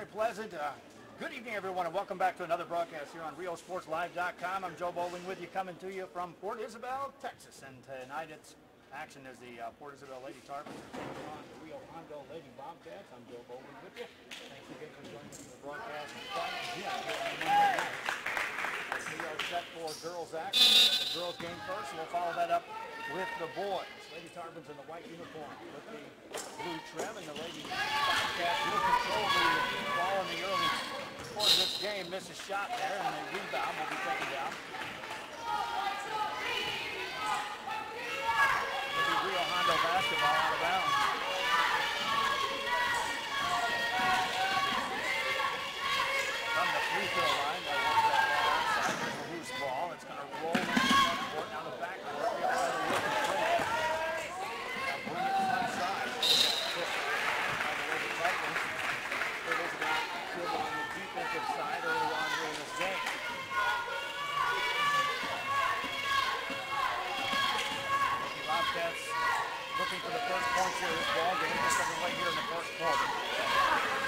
very pleasant. Good evening, everyone, and welcome back to another broadcast here on RioSportsLive.com. I'm Joe Bowling with you, coming to you from Port Isabel, Texas. And tonight it's action as the Port Isabel Lady Tarpons are taking on the Rio Hondo Lady Bobcats. I'm Joe Bowling with you. Thanks again for joining us for the broadcast. We are set for girls action. The girls game first, and we'll follow that up with the boys. Lady Tarpons in the white uniform with the blue trim, and the Lady Bobcats will control the ball in the early part of this game. Miss a shot there, and the rebound will be taken down. It'll be Rio Hondo basketball out of bounds. From the free throw line, they'll work that ball outside. There's a loose ball. It's going to roll into the front court, down the back court. Rio Hondo will control it. Now bring it front side. By the Lady Tarpons. It is about good on the defensive side early on here in this game. The Bobcats looking for the first points here in this ball game. Just underway here in the first quarter.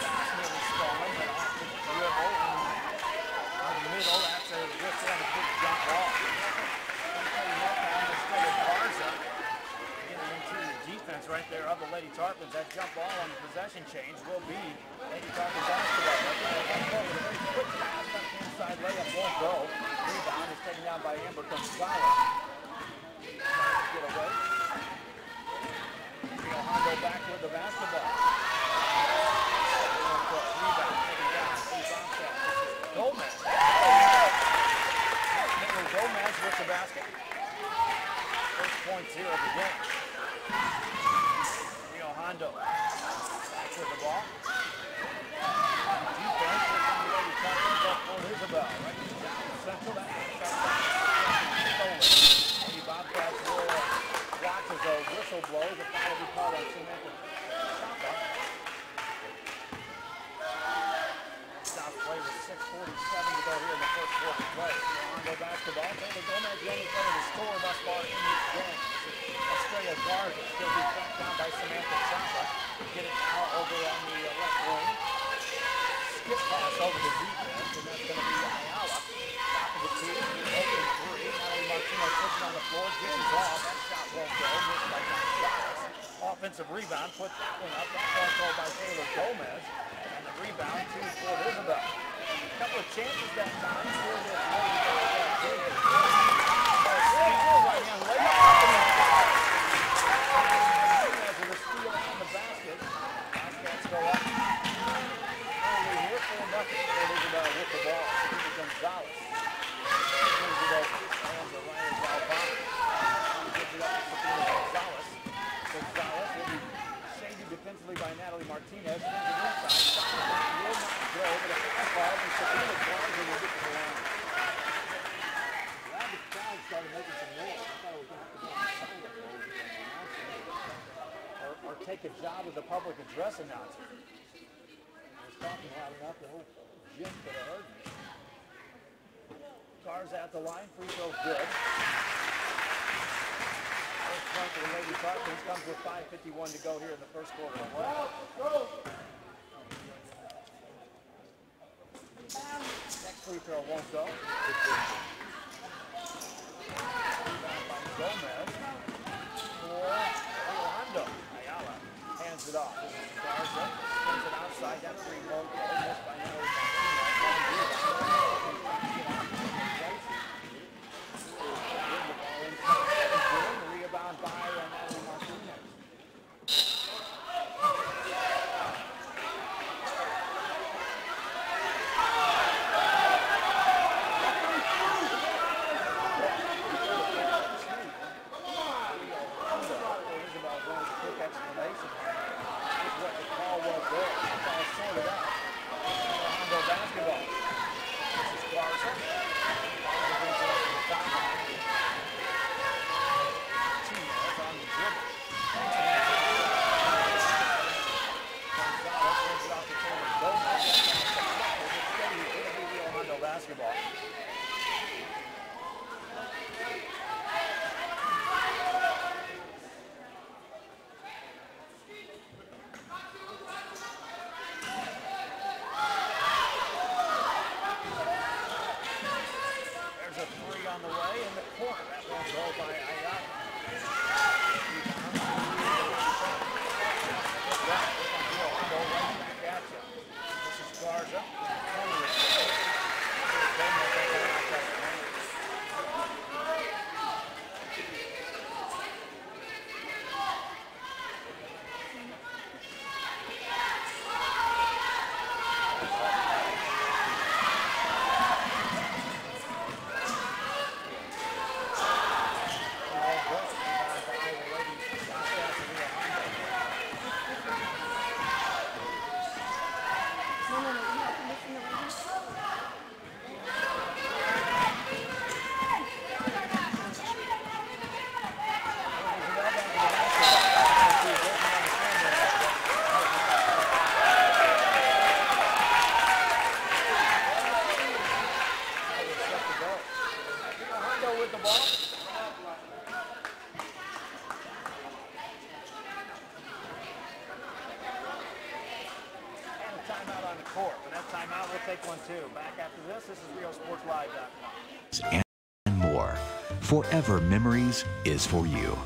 That's nearly stolen, but off the dribble in the middle. That's a whistle and a big jump ball. Getting into the defense right there of the Lady Tarpons. That jump ball on the possession change will be Lady Tarpons basketball. A very quick pass, inside layup won't go. Rebound is taken down by Amber Gonzalez. Get away. Rio Hondo back with the basketball. Rebound taken down. Gomez. Gomez with the basket. First points here of the game. Rio Hondo back with the ball. Defense from the Lady Tarpons up for Isabel. Right down the central. Lady Bobcats will watch as a whistle blows. The foul will be called on Samantha Chapa. South play with 6:47 to go here in the first quarter play. Hondo basketball. Taylor Gomez the only player to score thus far in this game. Estrella Garza still be tracked down by Samantha Chapa. Get it now over on the left wing. Skip pass over the defense, and that's going to be Ayala. Top of the key, open three. Natalie Martino pushing on the floor, dishes off. That shot won't go. Missed by Gonzalez. Offensive rebound, put that one up. That one called by Taylor Gomez. And the rebound to Port Isabel. A couple of chances that time for this Lady Bobcats team. Right hand layup. Gomez with a steal on the basket. Bobcats go up. Early here, 4-0. Port Isabel with the ball. Gonzalez. Brings it over. And the Ryan Valvano. Gives it up to Gonzalez. Gonzalez will be shaded defensively by Natalie Martinez. Brings it inside. Shot will not go, but a foul ball, and Sabrina Garza will get to the line. Glad the crowd started making some noise. I thought it was going to have to go on the side of or take a job as a public address announcer. I was talking loud enough, the whole gym could have heard me. Garza at the line, free throw good. First point for the Lady Tarpons comes with 5:51 to go here in the first quarter. Next free throw won't go. Rebound by Gomez for Rio Hondo. Ayala hands it off. This is Garza. Sends it outside. That three won't go. Missed by Natalie Martinez. The rebound by Natalie Martinez. Explanation. What the call was there. It's all sorted out. Hondo Hondo with the ball. And a timeout on the court. But that timeout, we'll take one too. Back after this is RioSportsLive.com. And more. Forever Memories is for you.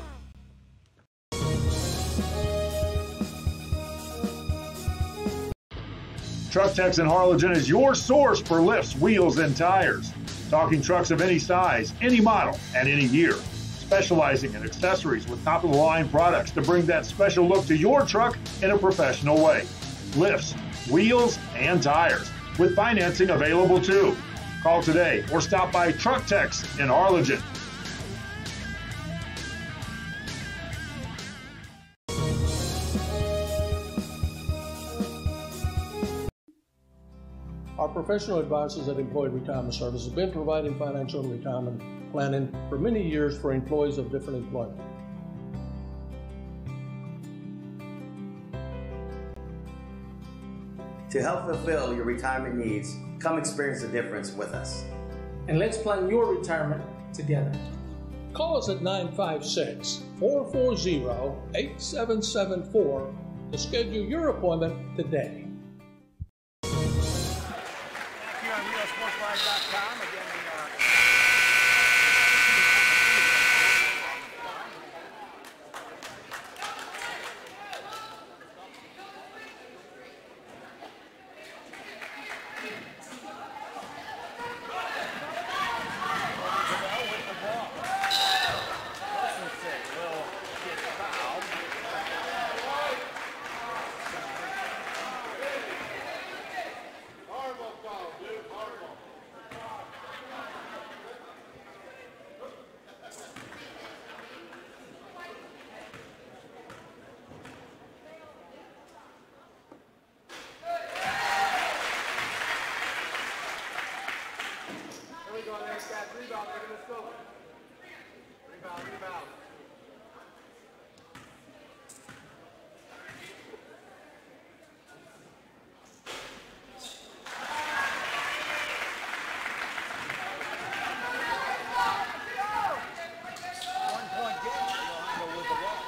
Truck Techs in Harlingen is your source for lifts, wheels, and tires. Talking trucks of any size, any model, and any year. Specializing in accessories with top-of-the-line products to bring that special look to your truck in a professional way. Lifts, wheels, and tires, with financing available too. Call today or stop by Truck Techs in Harlingen. Our professional advisors at Employee Retirement Services have been providing financial and retirement planning for many years for employees of different employment. To help fulfill your retirement needs, come experience the difference with us. And let's plan your retirement together. Call us at 956-440-8774 to schedule your appointment today. Here on RioSportsLive.com. Again, Isabel with the ball. Wilson will get fouled. Here we go, there's that rebound, let's go. Rebound. One-point game, Rio Hondo with the ball.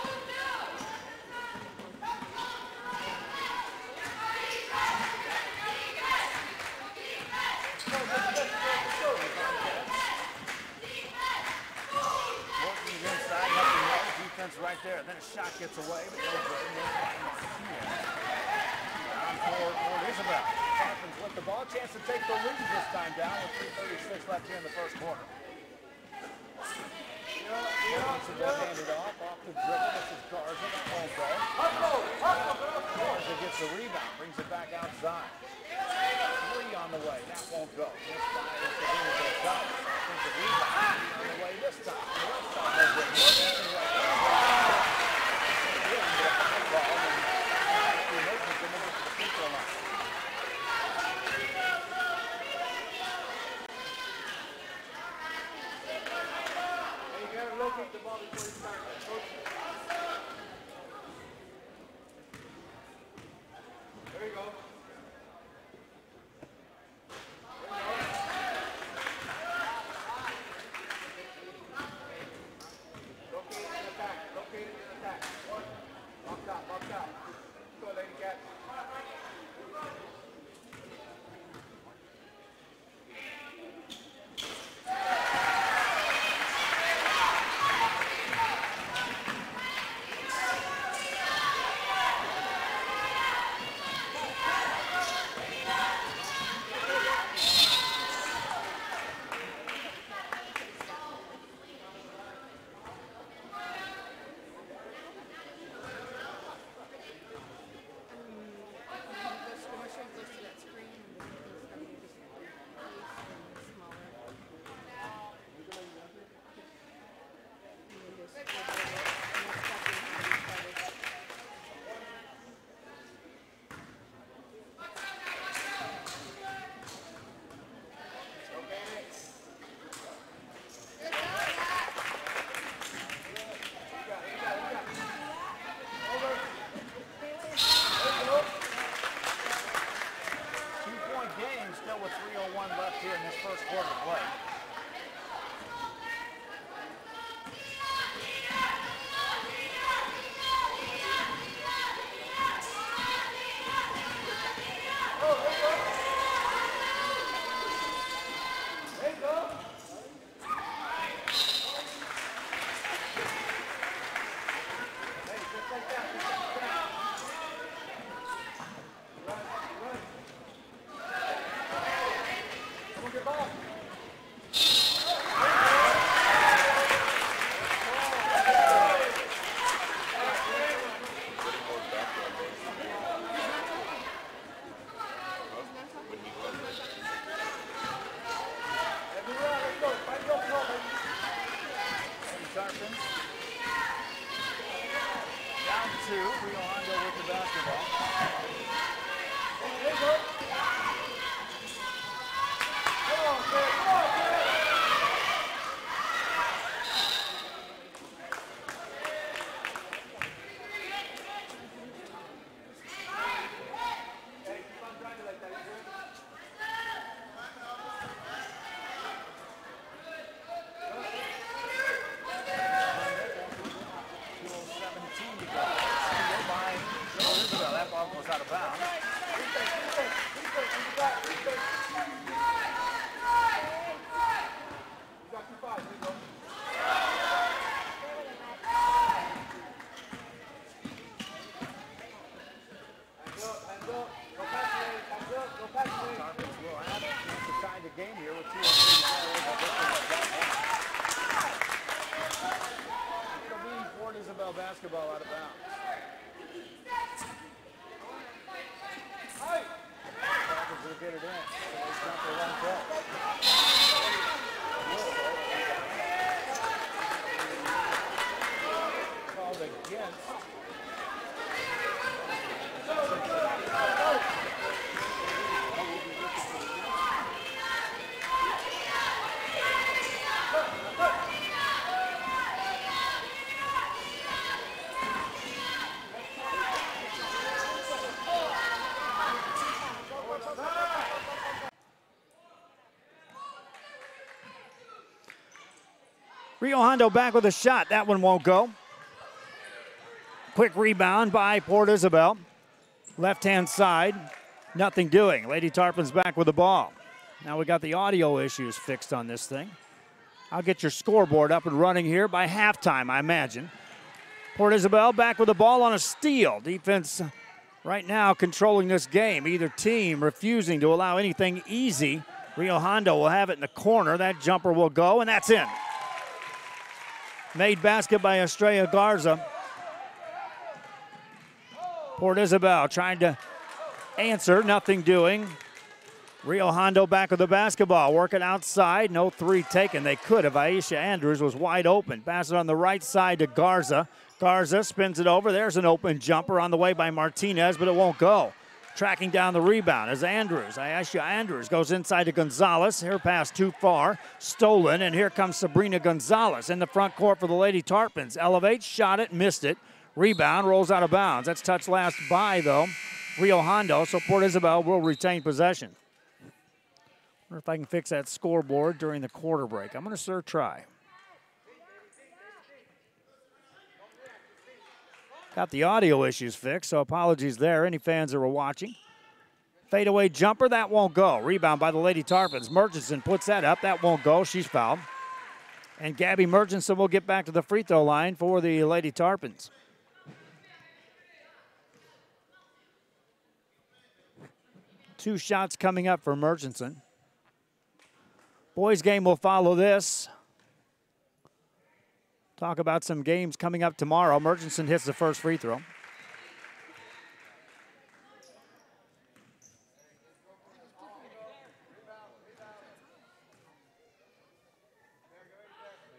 Working inside, nothing wrong. Defense right there. Then a shot gets away, but no good. Down for Isabel. Dolphins with the ball. Chance to take the lead this time down with 3:36 left here in the first quarter. Isabel handed off the dribble. This is Garza. That won't go. Garza gets the rebound. Brings it back outside. Three on the way. That won't go. This time is the rebound. Brings the rebound. On the way this time. The left side has been working right there. Ball and making them into the free throw line. You gotta locate the ball before you start. There you go. first quarter to play. Down two, Rio Hondo with the basketball. There you go. Come on, man. Come on, man. Hey, keep on driving like that. You good? That ball goes out of bounds. Game here with 2 It'll be Fort Isabel basketball out of bounds. Will get it in. So it's not for one goal. Called against. Rio Hondo back with a shot. That one won't go. Quick rebound by Port Isabel. Left-hand side, nothing doing. Lady Tarpon's back with the ball. Now we got the audio issues fixed on this thing. I'll get your scoreboard up and running here by halftime, I imagine. Port Isabel back with the ball on a steal. Defense right now controlling this game. Either team refusing to allow anything easy. Rio Hondo will have it in the corner. That jumper will go, and that's in. Made basket by Estrella Garza. Port Isabel trying to answer, nothing doing. Rio Hondo back with the basketball, working outside, no three taken. They could have. Aisha Andrews was wide open. Pass it on the right side to Garza. Garza spins it over. There's an open jumper on the way by Martinez, but it won't go. Tracking down the rebound as Aisha Andrews goes inside to Gonzalez. Her pass too far, stolen, and here comes Sabrina Gonzalez in the front court for the Lady Tarpons. Elevates, shot it, missed it. Rebound, rolls out of bounds. That's touched last by, though, Rio Hondo, so Port Isabel will retain possession. Wonder if I can fix that scoreboard during the quarter break. I'm going to try. Got the audio issues fixed, so apologies there. Any fans that were watching. Fadeaway jumper, that won't go. Rebound by the Lady Tarpons. Murchison puts that up. That won't go. She's fouled. And Gabby Murchison will get back to the free throw line for the Lady Tarpons. Two shots coming up for Murchison. Boys game will follow this. Talk about some games coming up tomorrow. Murchison hits the first free throw.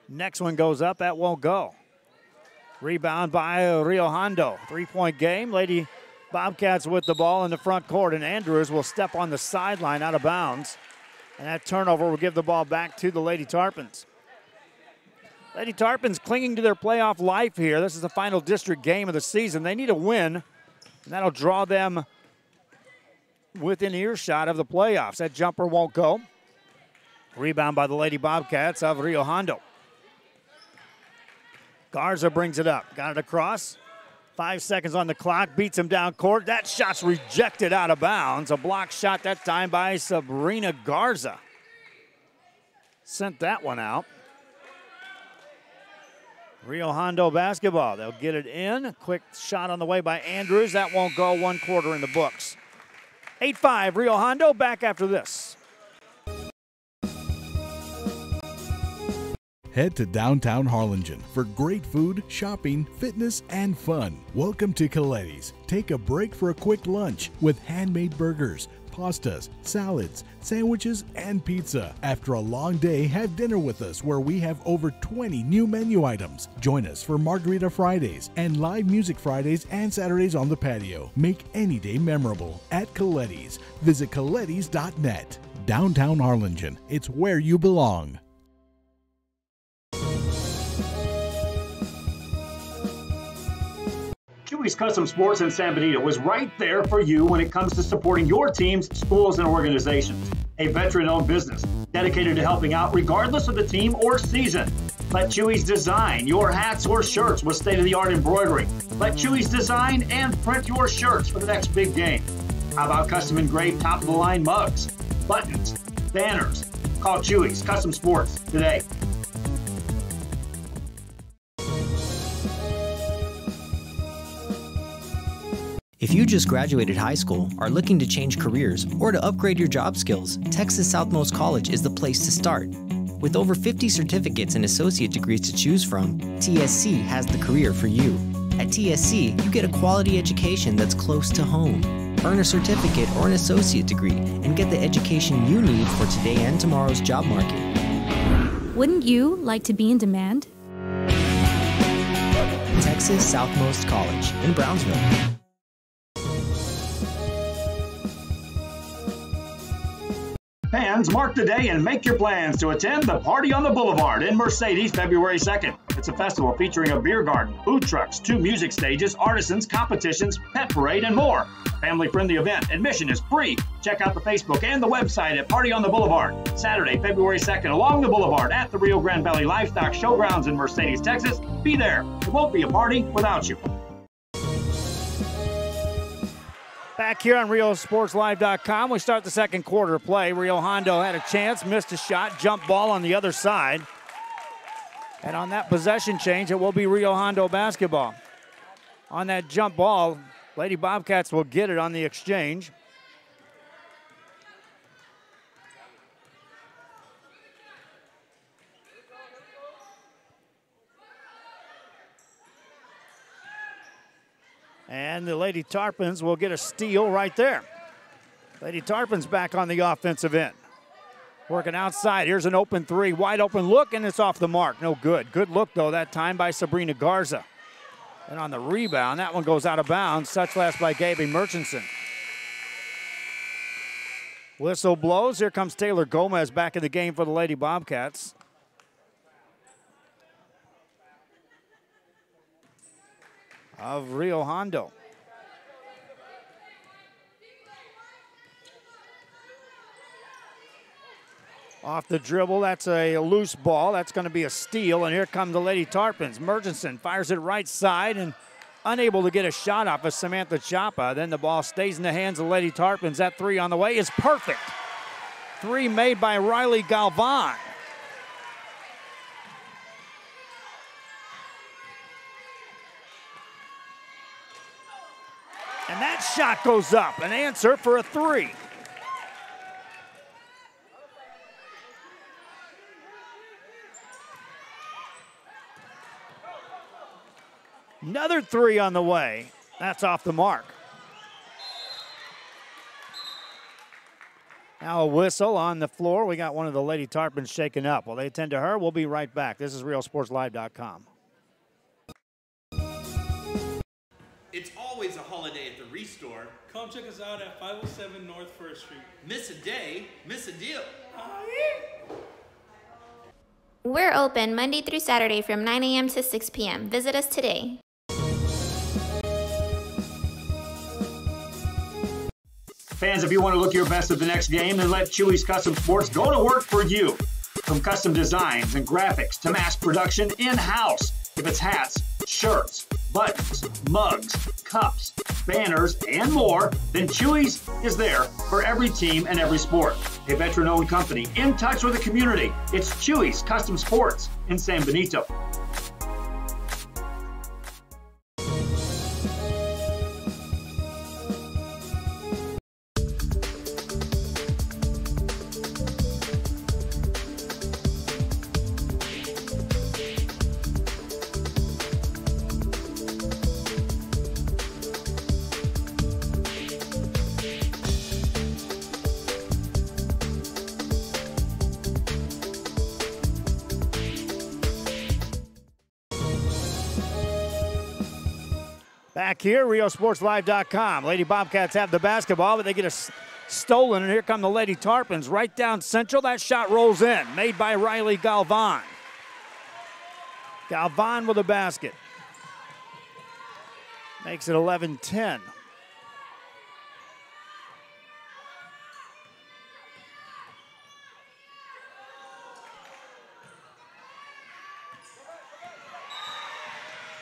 Next one goes up. That won't go. Rebound by Rio Hondo. Three-point game. Lady Bobcats with the ball in the front court, and Andrews will step on the sideline out of bounds. And that turnover will give the ball back to the Lady Tarpons. Lady Tarpons clinging to their playoff life here. This is the final district game of the season. They need a win, and that'll draw them within earshot of the playoffs. That jumper won't go. Rebound by the Lady Bobcats of Rio Hondo. Garza brings it up. Got it across. 5 seconds on the clock. Beats him down court. That shot's rejected out of bounds. A block shot that time by Sabrina Garza. Sent that one out. Rio Hondo basketball. They'll get it in. A quick shot on the way by Andrews. That won't go. 1 quarter in the books. 8-5 Rio Hondo. Back after this. Head to downtown Harlingen for great food, shopping, fitness, and fun. Welcome to Coletti's. Take a break for a quick lunch with handmade burgers, pastas, salads, sandwiches, and pizza. After a long day, have dinner with us where we have over 20 new menu items. Join us for Margarita Fridays and live music Fridays and Saturdays on the patio. Make any day memorable at Coletti's. Visit Coletti's.net. Downtown Harlingen. It's where you belong. Chewy's Custom Sports in San Benito is right there for you when it comes to supporting your teams, schools, and organizations. A veteran-owned business dedicated to helping out regardless of the team or season. Let Chewy's design your hats or shirts with state-of-the-art embroidery. Let Chewy's design and print your shirts for the next big game. How about custom engraved top-of-the-line mugs, buttons, banners? Call Chewy's Custom Sports today. If you just graduated high school, are looking to change careers, or to upgrade your job skills, Texas Southmost College is the place to start. With over 50 certificates and associate degrees to choose from, TSC has the career for you. At TSC, you get a quality education that's close to home. Earn a certificate or an associate degree and get the education you need for today and tomorrow's job market. Wouldn't you like to be in demand? Texas Southmost College in Brownsville. Fans, mark the day and make your plans to attend the Party on the Boulevard in Mercedes February 2nd. It's a festival featuring a beer garden, food trucks, 2 music stages, artisans, competitions, pet parade, and more. Family-friendly event. Admission is free. Check out the Facebook and the website at Party on the Boulevard. Saturday, February 2nd, along the Boulevard at the Rio Grande Valley Livestock Showgrounds in Mercedes, Texas. Be there. It won't be a party without you. Back here on RioSportsLive.com, we start the second quarter of play. Rio Hondo had a chance, missed a shot, jump ball on the other side. And on that possession change, it will be Rio Hondo basketball. On that jump ball, Lady Bobcats will get it on the exchange. And the Lady Tarpons will get a steal right there. Lady Tarpons back on the offensive end. Working outside. Here's an open 3. Wide open look, and it's off the mark. No good. Good look, though, that time by Sabrina Garza. And on the rebound, that one goes out of bounds. Touch last by Gaby Murchison. Whistle blows. Here comes Taylor Gomez back in the game for the Lady Bobcats. Of Rio Hondo. Off the dribble, that's a loose ball. That's going to be a steal, and here come the Lady Tarpons. Murchison fires it right side and unable to get a shot off of Samantha Chapa. Then the ball stays in the hands of Lady Tarpons. That 3 on the way is perfect. 3 made by Riley Galvan. And that shot goes up, an answer for a 3. Another 3 on the way. That's off the mark. Now a whistle on the floor. We got one of the Lady Tarpons shaken up. While they attend to her, we'll be right back. This is RioSportsLive.com. It's always a holiday at the Restore. Come check us out at 507 North 1st Street. Miss a day, miss a deal. We're open Monday through Saturday from 9 a.m. to 6 p.m. Visit us today. Fans, if you want to look your best at the next game, then let Chewy's Custom Sports go to work for you. From custom designs and graphics to mass production in-house. If it's hats, shirts, buttons, mugs, cups, banners, and more, then Chewy's is there for every team and every sport. A veteran-owned company in touch with the community. It's Chewy's Custom Sports in San Benito. Back here, RioSportsLive.com. Lady Bobcats have the basketball, but they get stolen, and here come the Lady Tarpons right down central. That shot rolls in, made by Riley Galvan. Galvan with a basket. Makes it 11-10.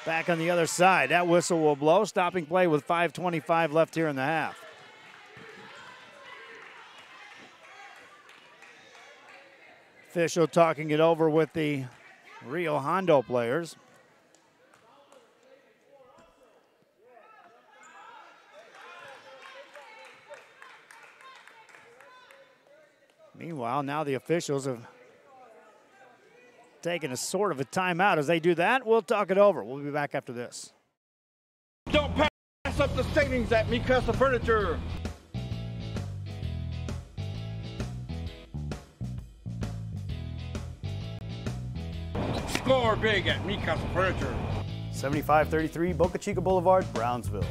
Back on the other side. That whistle will blow. Stopping play with 5:25 left here in the half. Official talking it over with the Rio Hondo players. Meanwhile, now the officials have taking a sort of a timeout. As they do that, we'll talk it over. We'll be back after this. Don't pass up the savings at Mikasa Furniture. Score big at Mikasa Furniture. 7533 Boca Chica Boulevard, Brownsville.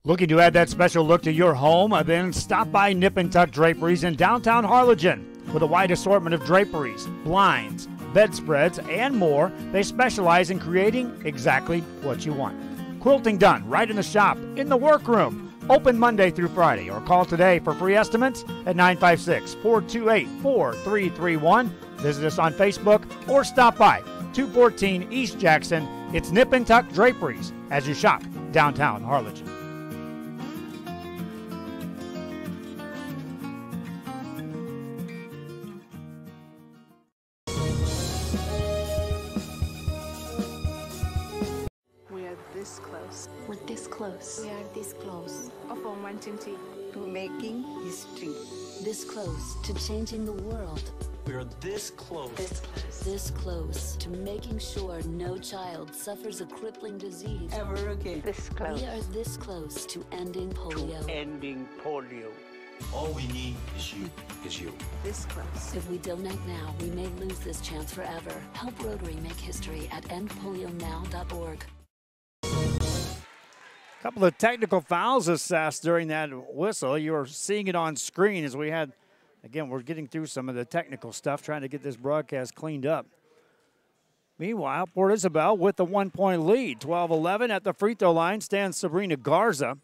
Looking to add that special look to your home? Then stop by Nip and Tuck Draperies in downtown Harlingen. With a wide assortment of draperies, blinds, bedspreads, and more, they specialize in creating exactly what you want. Quilting done right in the shop, in the workroom. Open Monday through Friday, or call today for free estimates at 956-428-4331. Visit us on Facebook or stop by 214 East Jackson. It's Nip and Tuck Draperies as you shop downtown Harlingen. This close. We're this close. We are this close of wanting to making history. This close to changing the world. We're this close. This close. This close to making sure no child suffers a crippling disease ever again. This close. We are this close to ending polio. Ending polio. All we need is you. This close. If we don't act now, we may lose this chance forever. Help Rotary make history at endpolionow.org. Couple of technical fouls assessed during that whistle. You're seeing it on screen as we had, again, we're getting through some of the technical stuff, trying to get this broadcast cleaned up. Meanwhile, Port Isabel with the 1-point lead. 12-11 at the free throw line stands Sabrina Garza.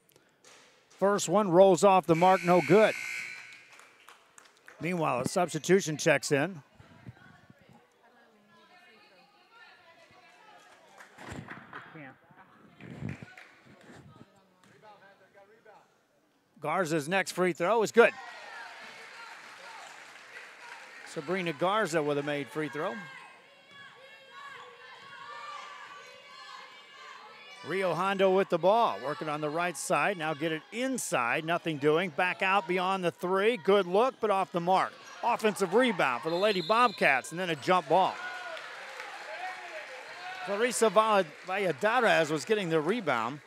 First one rolls off the mark, no good. Meanwhile, a substitution checks in. Garza's next free throw is good. Sabrina Garza with a made free throw. Rio Hondo with the ball, working on the right side. Now get it inside, nothing doing. Back out beyond the three. Good look, but off the mark. Offensive rebound for the Lady Bobcats, and then a jump ball. Clarissa Valladares was getting the rebound.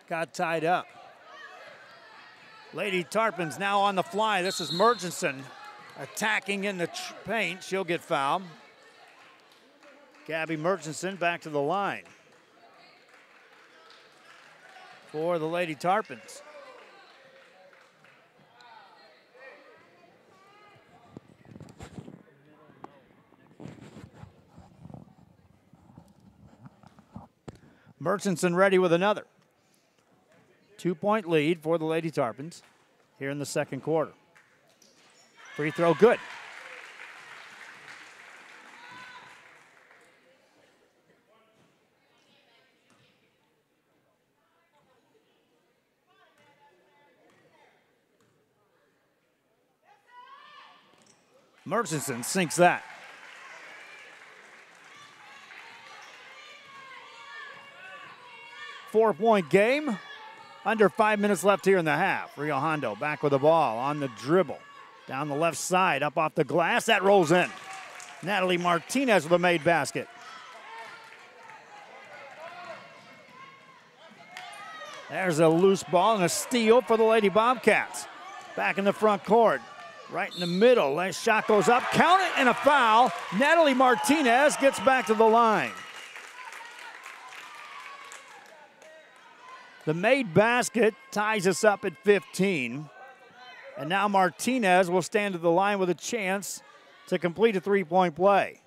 Got tied up. Lady Tarpons now on the fly. This is Murchison attacking in the paint. She'll get fouled. Gabby Murchison back to the line for the Lady Tarpons. Murchison ready with another. 2-point lead for the Lady Tarpons here in the second quarter. Free throw good. Murchison sinks that. Four-point game. Under 5 minutes left here in the half. Rio Hondo back with the ball on the dribble. Down the left side, up off the glass. That rolls in. Natalie Martinez with a made basket. There's a loose ball and a steal for the Lady Bobcats. Back in the front court. Right in the middle. That shot goes up. Count it, and a foul. Natalie Martinez gets back to the line. The made basket ties us up at 15. And now Martinez will stand at the line with a chance to complete a three-point play.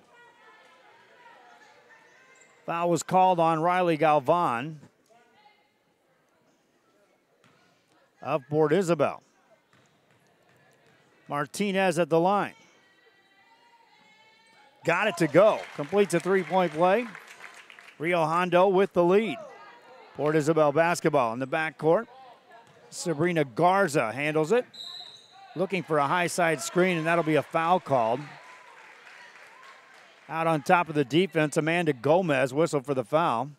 Foul was called on Riley Galvan of Port Isabel. Martinez at the line. Got it to go. Completes a three-point play. Rio Hondo with the lead. Port Isabel basketball in the backcourt. Sabrina Garza handles it. Looking for a high side screen, and that'll be a foul called. Out on top of the defense, Amanda Gomez whistled for the foul.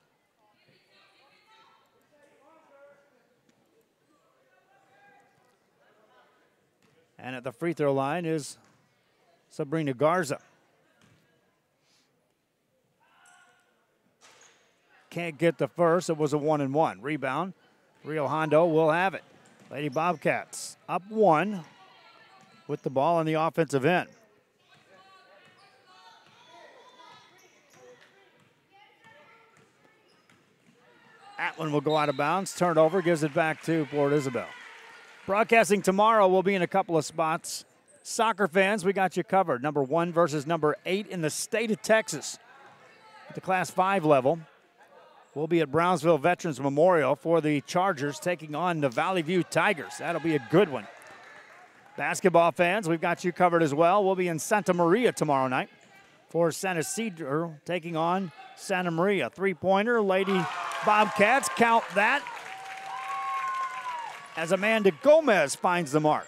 And at the free throw line is Sabrina Garza. Can't get the first. It was a 1-and-1. Rebound. Rio Hondo will have it. Lady Bobcats up one with the ball on the offensive end. That one will go out of bounds. Turnover gives it back to Port Isabel. Broadcasting tomorrow, we'll be in a couple of spots. Soccer fans, we got you covered. Number 1 versus number 8 in the state of Texas. At the Class 5 level, we'll be at Brownsville Veterans Memorial for the Chargers taking on the Valley View Tigers. That'll be a good one. Basketball fans, we've got you covered as well. We'll be in Santa Maria tomorrow night for San Isidro taking on Santa Maria. Three-pointer, Lady Bobcats, count that, as Amanda Gomez finds the mark.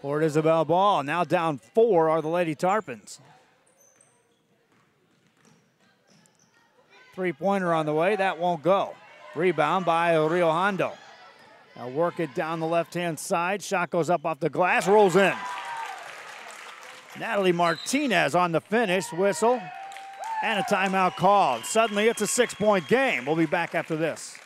Port Isabel ball, now down 4 are the Lady Tarpons. Three-pointer on the way, that won't go. Rebound by Rio Hondo. Now work it down the left-hand side. Shot goes up off the glass, rolls in. Natalie Martinez on the finish, whistle, and a timeout called. Suddenly it's a 6-point game. We'll be back after this.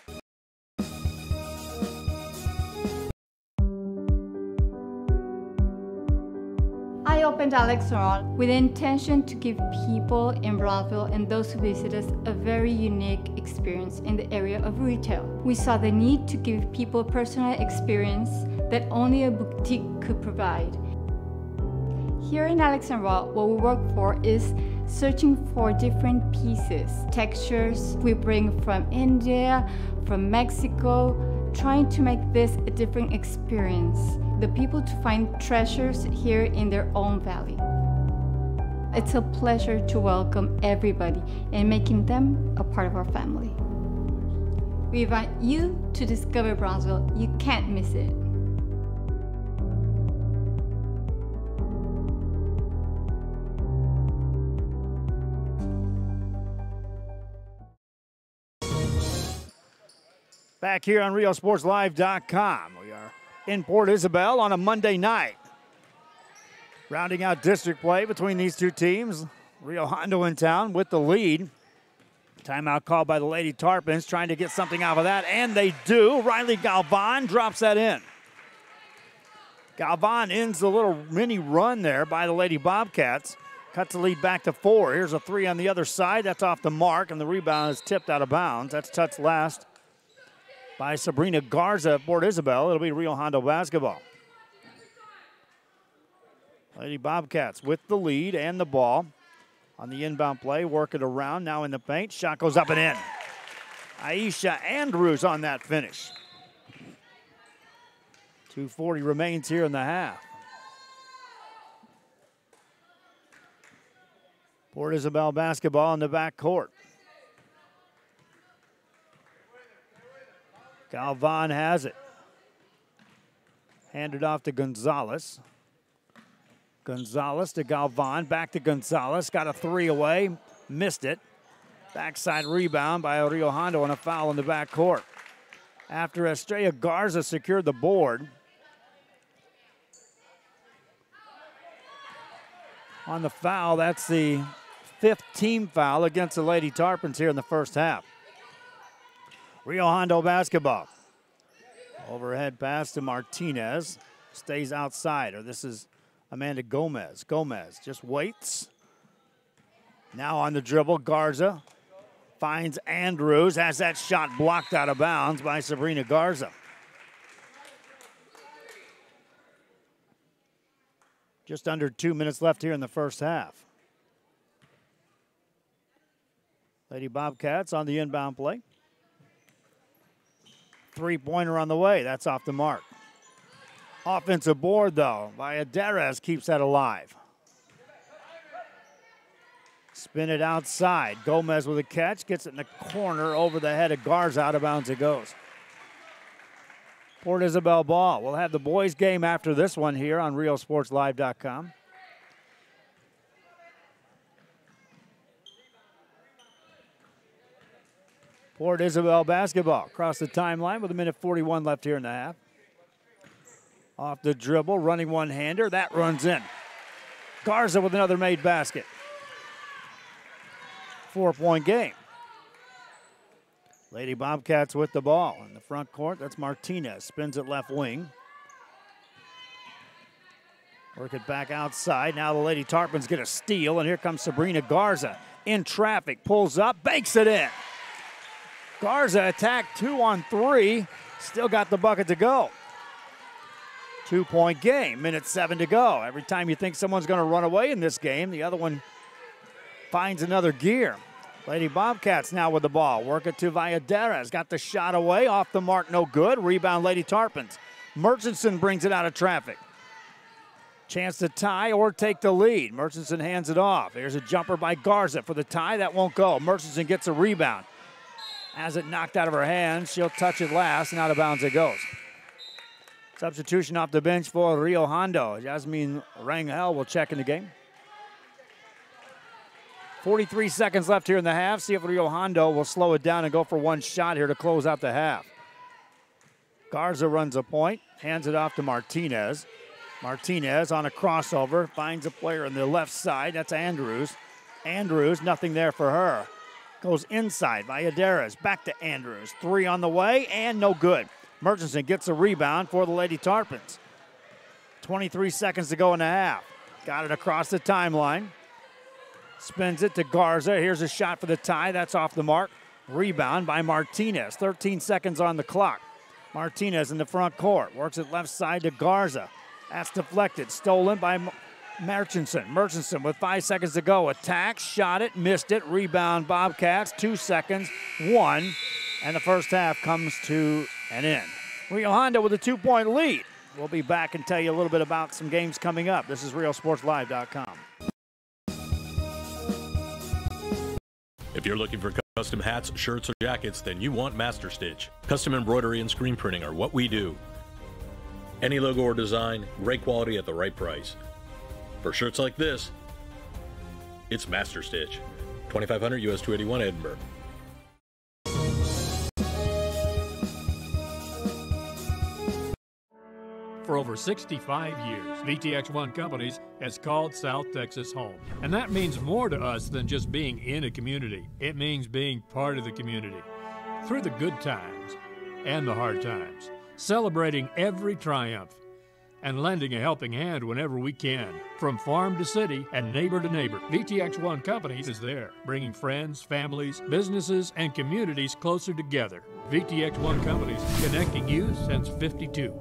I opened Alex Ron with the intention to give people in Brownsville and those who visit us a very unique experience in the area of retail. We saw the need to give people a personal experience that only a boutique could provide. Here in Alex and Raw, what we work for is searching for different pieces, textures we bring from India, from Mexico, trying to make this a different experience. The people to find treasures here in their own valley. It's a pleasure to welcome everybody and making them a part of our family. We invite you to discover Brownsville. You can't miss it. Back here on RioSportsLive.com. We are in Port Isabel on a Monday night. Rounding out district play between these two teams. Rio Hondo in town with the lead. Timeout called by the Lady Tarpons, trying to get something out of that, and they do. Riley Galvan drops that in. Galvan ends the little mini run there by the Lady Bobcats. Cuts the lead back to 4. Here's a 3 on the other side. That's off the mark, and the rebound is tipped out of bounds. That's touched last by Sabrina Garza at Port Isabel. It'll be Rio Hondo basketball. Lady Bobcats with the lead and the ball on the inbound play. Work it around, now in the paint. Shot goes up and in. Aisha Andrews on that finish. 2:40 remains here in the half. Port Isabel basketball in the back court. Galvan has it. Handed off to Gonzalez. Gonzalez to Galvan, back to Gonzalez. Got a three away, missed it. Backside rebound by Rio Hondo and a foul in the back court. After Estrella Garza secured the board. On the foul, that's the 5th team foul against the Lady Tarpons here in the first half. Rio Hondo basketball. Overhead pass to Martinez. Stays outside, or this is Amanda Gomez. Gomez just waits. Now on the dribble, Garza finds Andrews. Has that shot blocked out of bounds by Sabrina Garza. Just under 2 minutes left here in the first half. Lady Bobcats on the inbound play. Three-pointer on the way. That's off the mark. Offensive board, though. Valladares keeps that alive. Spin it outside. Gomez with a catch. Gets it in the corner over the head of Garza. Out of bounds it goes. Port Isabel ball. We'll have the boys' game after this one here on RioSportsLive.com. Port Isabel basketball across the timeline with 1:41 left here in the half. Off the dribble, running one-hander. That runs in. Garza with another made basket. 4-point game. Lady Bobcats with the ball in the front court. That's Martinez. Spins it left wing. Work it back outside. Now the Lady Tarpons get a steal, and here comes Sabrina Garza. In traffic, pulls up, banks it in. Garza attacked 2 on 3. Still got the bucket to go. 2-point game, minute 7 to go. Every time you think someone's going to run away in this game, the other one finds another gear. Lady Bobcats now with the ball. Work it to Valladares. Got the shot away, off the mark, no good. Rebound, Lady Tarpons. Murchison brings it out of traffic. Chance to tie or take the lead. Murchison hands it off. There's a jumper by Garza for the tie. That won't go. Murchison gets a rebound. Has it knocked out of her hands. She'll touch it last, and out of bounds it goes. Substitution off the bench for Rio Hondo. Jasmine Rangel will check in the game. 43 seconds left here in the half. See if Rio Hondo will slow it down and go for one shot here to close out the half. Garza runs a point, hands it off to Martinez. Martinez on a crossover, finds a player on the left side. That's Andrews. Andrews, nothing there for her. Goes inside, Valladares, back to Andrews. 3 on the way, and no good. Murchison gets a rebound for the Lady Tarpons. 23 seconds to go in the half. Got it across the timeline. Spins it to Garza. Here's a shot for the tie. That's off the mark. Rebound by Martinez. 13 seconds on the clock. Martinez in the front court. Works it left side to Garza. That's deflected. Stolen by Murchison. Murchison with 5 seconds to go. Attack, shot it, missed it. Rebound, Bobcats. 2 seconds, 1. And the first half comes to an end. Rio Hondo with a 2-point lead. We'll be back and tell you a little bit about some games coming up. This is RioSportsLive.com. If you're looking for custom hats, shirts, or jackets, then you want Master Stitch. Custom embroidery and screen printing are what we do. Any logo or design, great quality at the right price. For shirts like this, it's Master Stitch. 2500 US 281 Edinburgh. For over 65 years, VTX1 Companies has called South Texas home. And that means more to us than just being in a community. It means being part of the community. Through the good times and the hard times. Celebrating every triumph. And lending a helping hand whenever we can. From farm to city and neighbor to neighbor, VTX1 Companies is there, bringing friends, families, businesses, and communities closer together. VTX1 Companies, connecting you since '52.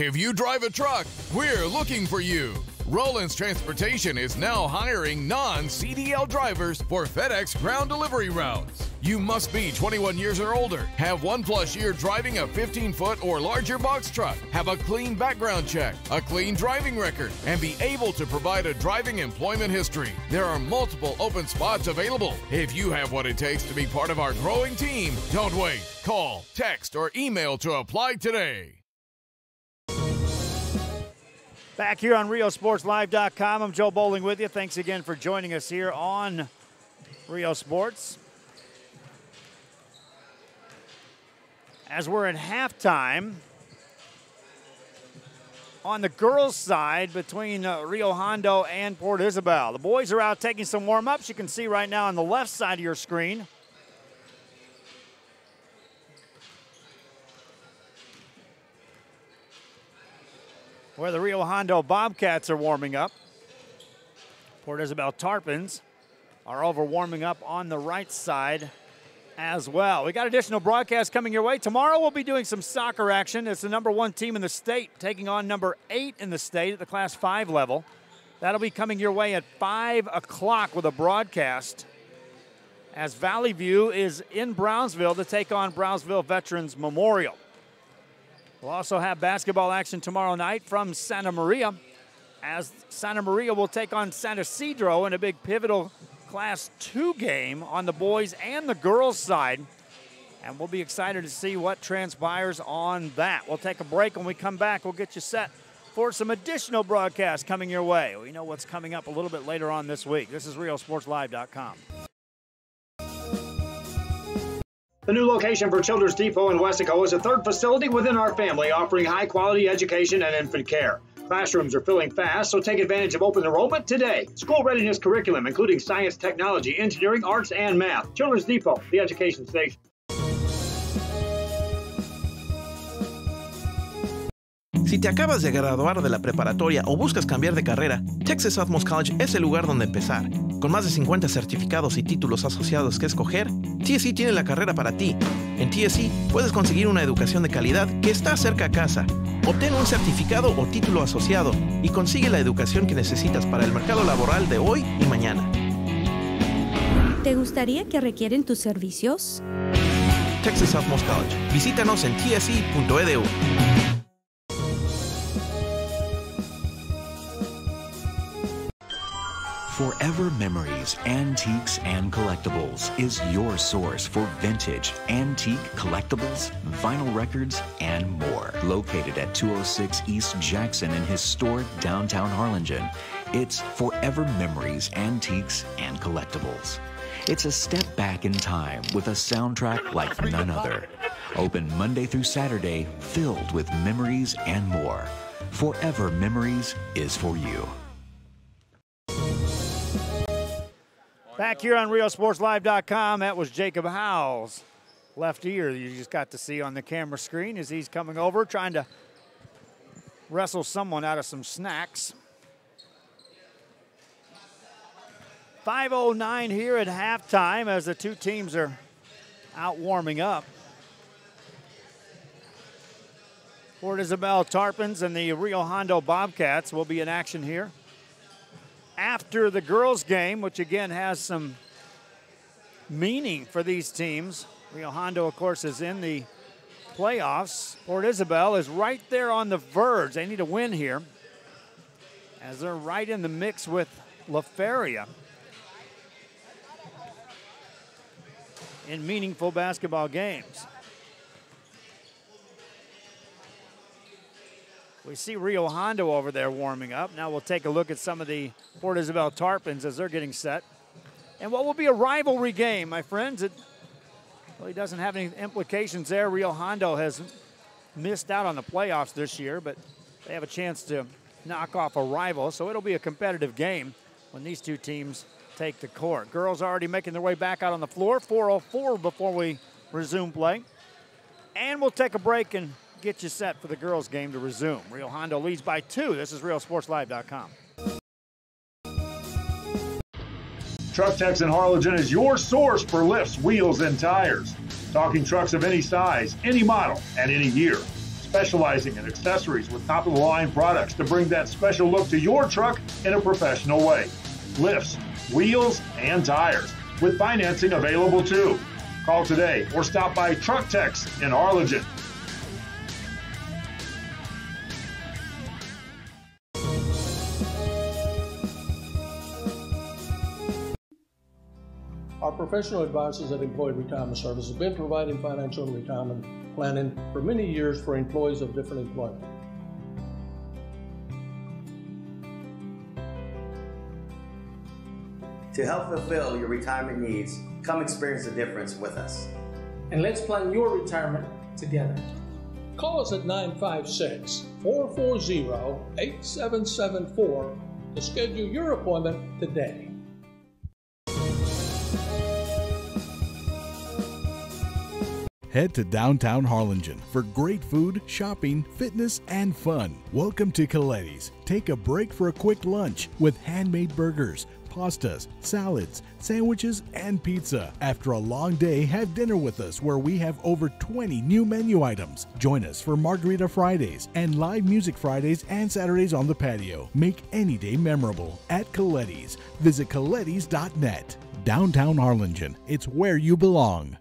If you drive a truck, we're looking for you. Roland's Transportation is now hiring non-CDL drivers for FedEx ground delivery routes. You must be 21 years or older, have 1+ year driving a 15-foot or larger box truck, have a clean background check, a clean driving record, and be able to provide a driving employment history. There are multiple open spots available. If you have what it takes to be part of our growing team, don't wait. Call, text, or email to apply today. Back here on RioSportsLive.com, I'm Joe Bowling with you. Thanks again for joining us here on Rio Sports. As we're at halftime, on the girls' side between Rio Hondo and Port Isabel. The boys are out taking some warm-ups. You can see right now on the left side of your screen. Where the Rio Hondo Bobcats are warming up. Port Isabel Tarpons are over warming up on the right side as well. We got additional broadcasts coming your way. Tomorrow we'll be doing some soccer action. It's the #1 team in the state taking on #8 in the state at the Class 5 level. That'll be coming your way at 5 o'clock with a broadcast as Valley View is in Brownsville to take on Brownsville Veterans Memorial. We'll also have basketball action tomorrow night from Santa Maria, as Santa Maria will take on San Isidro in a big pivotal Class 2 game on the boys and the girls side. And we'll be excited to see what transpires on that. We'll take a break. When we come back, we'll get you set for some additional broadcasts coming your way. We know what's coming up a little bit later on this week. This is RioSportsLive.com. The new location for Children's Depot in Westico is a third facility within our family, offering high-quality education and infant care. Classrooms are filling fast, so take advantage of open enrollment today. School readiness curriculum, including science, technology, engineering, arts, and math. Children's Depot, the education station. Si te acabas de graduar de la preparatoria o buscas cambiar de carrera, Texas Southmost College es el lugar donde empezar. Con más de 50 certificados y títulos asociados que escoger, TSC tiene la carrera para ti. En TSC puedes conseguir una educación de calidad que está cerca a casa. Obtén un certificado o título asociado y consigue la educación que necesitas para el mercado laboral de hoy y mañana. ¿Te gustaría que requieren tus servicios? Texas Southmost College. Visítanos en tsc.edu. Forever Memories, Antiques and Collectibles is your source for vintage, antique collectibles, vinyl records, and more. Located at 206 East Jackson in historic downtown Harlingen, it's Forever Memories, Antiques and Collectibles. It's a step back in time with a soundtrack like none other. Open Monday through Saturday, filled with memories and more. Forever Memories is for you. Back here on RioSportsLive.com, that was Jacob Howell's left ear you just got to see on the camera screen as he's coming over, trying to wrestle someone out of some snacks. 5:09 here at halftime as the two teams are out warming up. Port Isabel Tarpons and the Rio Hondo Bobcats will be in action here after the girls' game, which again has some meaning for these teams. Rio Hondo, of course, is in the playoffs. Port Isabel is right there on the verge. They need a win here as they're right in the mix with La Feria in meaningful basketball games. We see Rio Hondo over there warming up. Now we'll take a look at some of the Port Isabel Tarpons as they're getting set. And what will be a rivalry game, my friends. It really doesn't have any implications there. Rio Hondo has missed out on the playoffs this year, but they have a chance to knock off a rival. So it'll be a competitive game when these two teams take the court. Girls already making their way back out on the floor. 4:04 before we resume play. And we'll take a break and get you set for the girls' game to resume. Rio Hondo leads by 2. This is RioSportsLive.com. Truck Techs in Harlingen is your source for lifts, wheels, and tires. Talking trucks of any size, any model, and any year. specializing in accessories with top-of-the-line products to bring that special look to your truck in a professional way. Lifts, wheels, and tires, with financing available too. Call today or stop by Truck Tex in Harlingen. Our professional advisors at Employee Retirement Service have been providing financial and retirement planning for many years for employees of different employment. To help fulfill your retirement needs, come experience the difference with us. And let's plan your retirement together. Call us at 956-440-8774 to schedule your appointment today. Head to downtown Harlingen for great food, shopping, fitness, and fun. Welcome to Coletti's. Take a break for a quick lunch with handmade burgers, pastas, salads, sandwiches, and pizza. After a long day, have dinner with us where we have over 20 new menu items. Join us for Margarita Fridays and live music Fridays and Saturdays on the patio. Make any day memorable at Coletti's. Visit colettis.net. Downtown Harlingen. It's where you belong.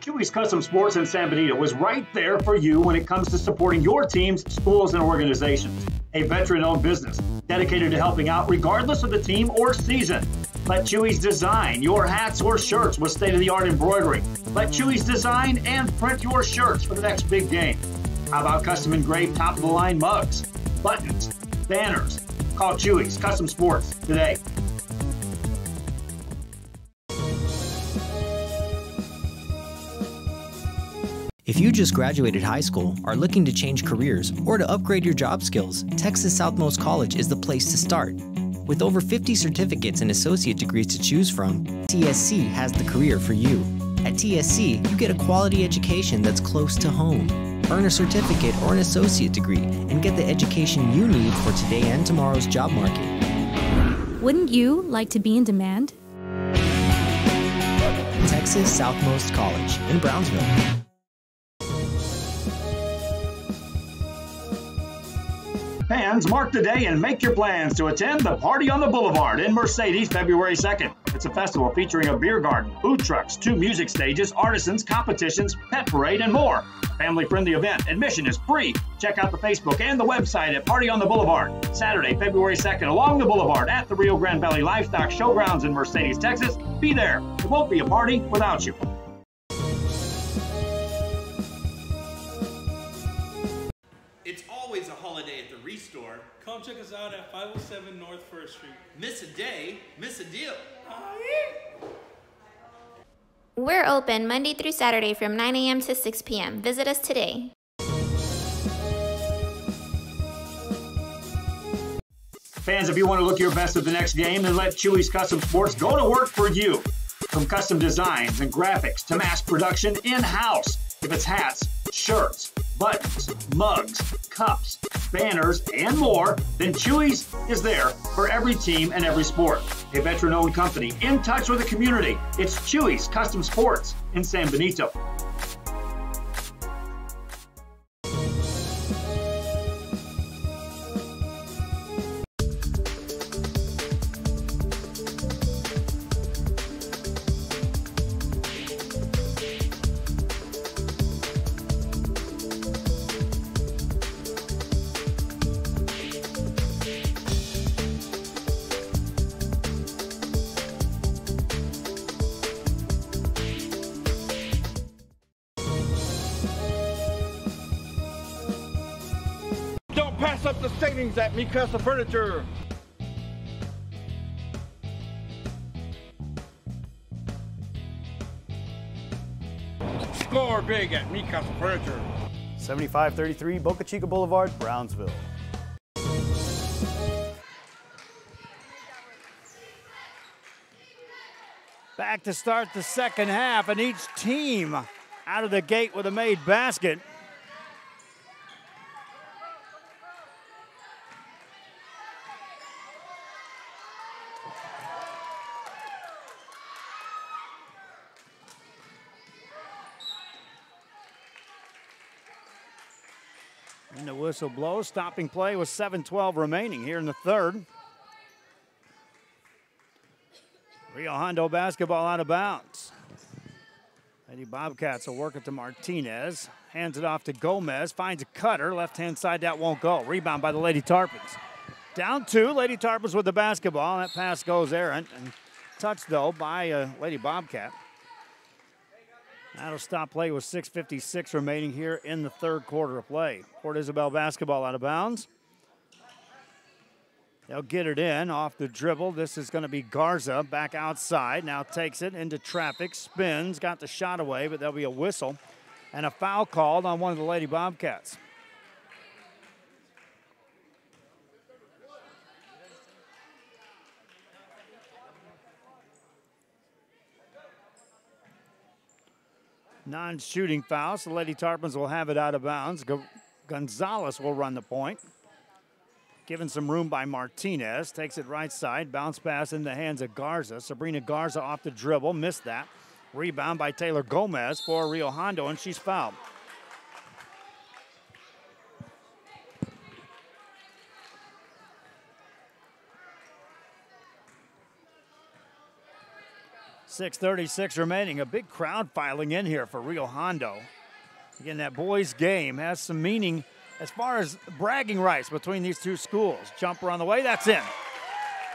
Chewy's Custom Sports in San Benito is right there for you when it comes to supporting your teams, schools, and organizations. A veteran-owned business dedicated to helping out regardless of the team or season. Let Chewy's design your hats or shirts with state-of-the-art embroidery. Let Chewy's design and print your shirts for the next big game. How about custom engraved top-of-the-line mugs, buttons, banners? Call Chewy's Custom Sports today. If you just graduated high school, are looking to change careers, or to upgrade your job skills, Texas Southmost College is the place to start. With over 50 certificates and associate degrees to choose from, TSC has the career for you. At TSC, you get a quality education that's close to home. Earn a certificate or an associate degree and get the education you need for today and tomorrow's job market. Wouldn't you like to be in demand? Texas Southmost College in Brownsville. Fans, mark the day and make your plans to attend the Party on the Boulevard in Mercedes February 2nd. It's a festival featuring a beer garden, food trucks, 2 music stages, artisans, competitions, pet parade, and more. Family-friendly event. Admission is free. Check out the Facebook and the website at Party on the Boulevard. Saturday, February 2nd, along the Boulevard at the Rio Grande Valley Livestock Showgrounds in Mercedes, Texas. Be there. It won't be a party without you. It's always a holiday at the Restore. Come check us out at 507 North 1st Street. Miss a day, miss a deal. We're open Monday through Saturday from 9 a.m. to 6 p.m. Visit us today. Fans, if you want to look your best at the next game, then let Chewy's Custom Sports go to work for you. From custom designs and graphics to mass production in-house. If it's hats, shirts, buttons, mugs, cups, banners, and more, then Chewy's is there for every team and every sport. A veteran-owned company in touch with the community. It's Chewy's Custom Sports in San Benito. Pass up the savings at Me Casa Furniture. Score big at Me Casa Furniture. 7533 Boca Chica Boulevard, Brownsville. Back to start the second half, and each team out of the gate with a made basket. And the whistle blows. Stopping play with 7:12 remaining here in the third. Rio Hondo basketball out of bounds. Lady Bobcats will work it to Martinez. Hands it off to Gomez. Finds a cutter. Left-hand side, that won't go. Rebound by the Lady Tarpons. Down 2. Lady Tarpons with the basketball. That pass goes errant. And touched, though, by Lady Bobcat. That'll stop play with 6:56 remaining here in the third quarter of play. Port Isabel basketball out of bounds. They'll get it in off the dribble. This is going to be Garza back outside. Now takes it into traffic, spins, got the shot away, but there'll be a whistle and a foul called on one of the Lady Bobcats. Non-shooting foul, so the Lady Tarpons will have it out of bounds. Gonzalez will run the point. Given some room by Martinez. Takes it right side. Bounce pass in the hands of Garza. Sabrina Garza off the dribble. Missed that. Rebound by Taylor Gomez for Rio Hondo, and she's fouled. .6:36 remaining. A big crowd filing in here for Rio Hondo. Again, that boys' game has some meaning as far as bragging rights between these two schools. Jumper on the way, that's in.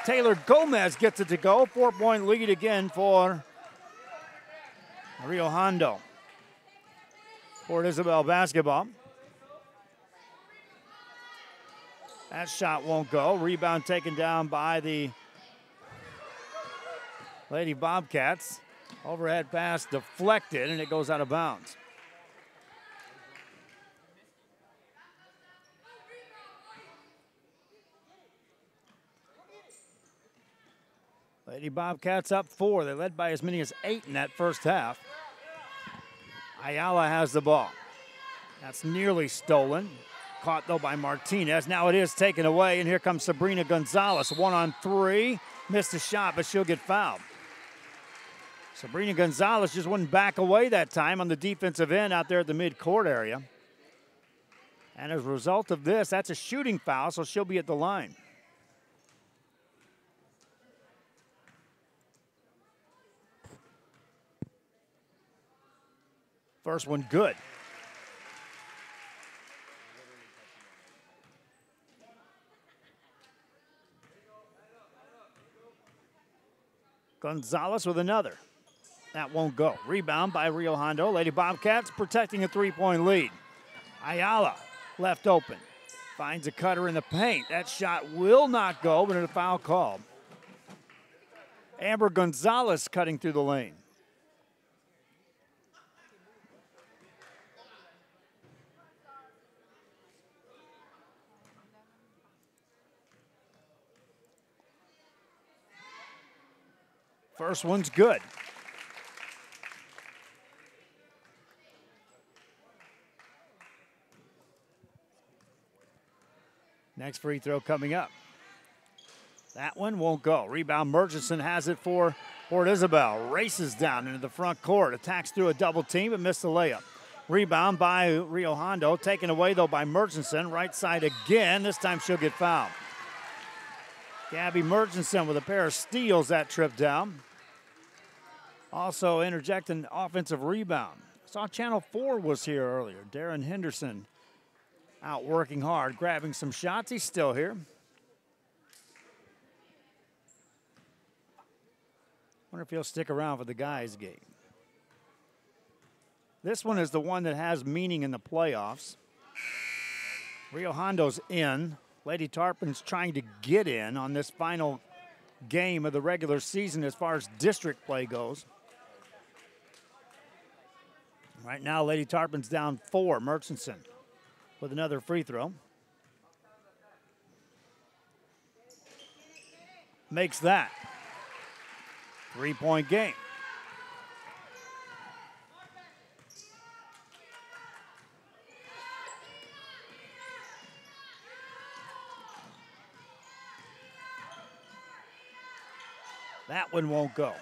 Taylor Gomez gets it to go. 4-point lead again for Rio Hondo. Port Isabel basketball. That shot won't go. Rebound taken down by the Lady Bobcats. Overhead pass deflected, and it goes out of bounds. Lady Bobcats up 4. They led by as many as 8 in that first half. Ayala has the ball. That's nearly stolen. Caught, though, by Martinez. Now it is taken away, and here comes Sabrina Gonzalez. 1-on-3. Missed a shot, but she'll get fouled. Sabrina Gonzalez just wouldn't back away that time on the defensive end out there at the midcourt area. And as a result of this, that's a shooting foul, so she'll be at the line. First one good. Gonzalez with another. That won't go. Rebound by Rio Hondo. Lady Bobcats protecting a 3-point lead. Ayala left open. Finds a cutter in the paint. That shot will not go, but a foul called. Amber Gonzalez cutting through the lane. First one's good. Next free throw coming up. That one won't go. Rebound, Murchison has it for Port Isabel. Races down into the front court. Attacks through a double team but missed the layup. Rebound by Rio Hondo. Taken away, though, by Murchison. Right side again. This time she'll get fouled. Gabby Murchison with a pair of steals that trip down. Also interjecting offensive rebound. Saw Channel 4 was here earlier. Darren Henderson out working hard, grabbing some shots. He's still here. Wonder if he'll stick around for the guys' game. This one is the one that has meaning in the playoffs. Rio Hondo's in. Lady Tarpons trying to get in on this final game of the regular season as far as district play goes. Right now, Lady Tarpons down 4. Murchison with another free throw. Makes that. 3-point game. That one won't go.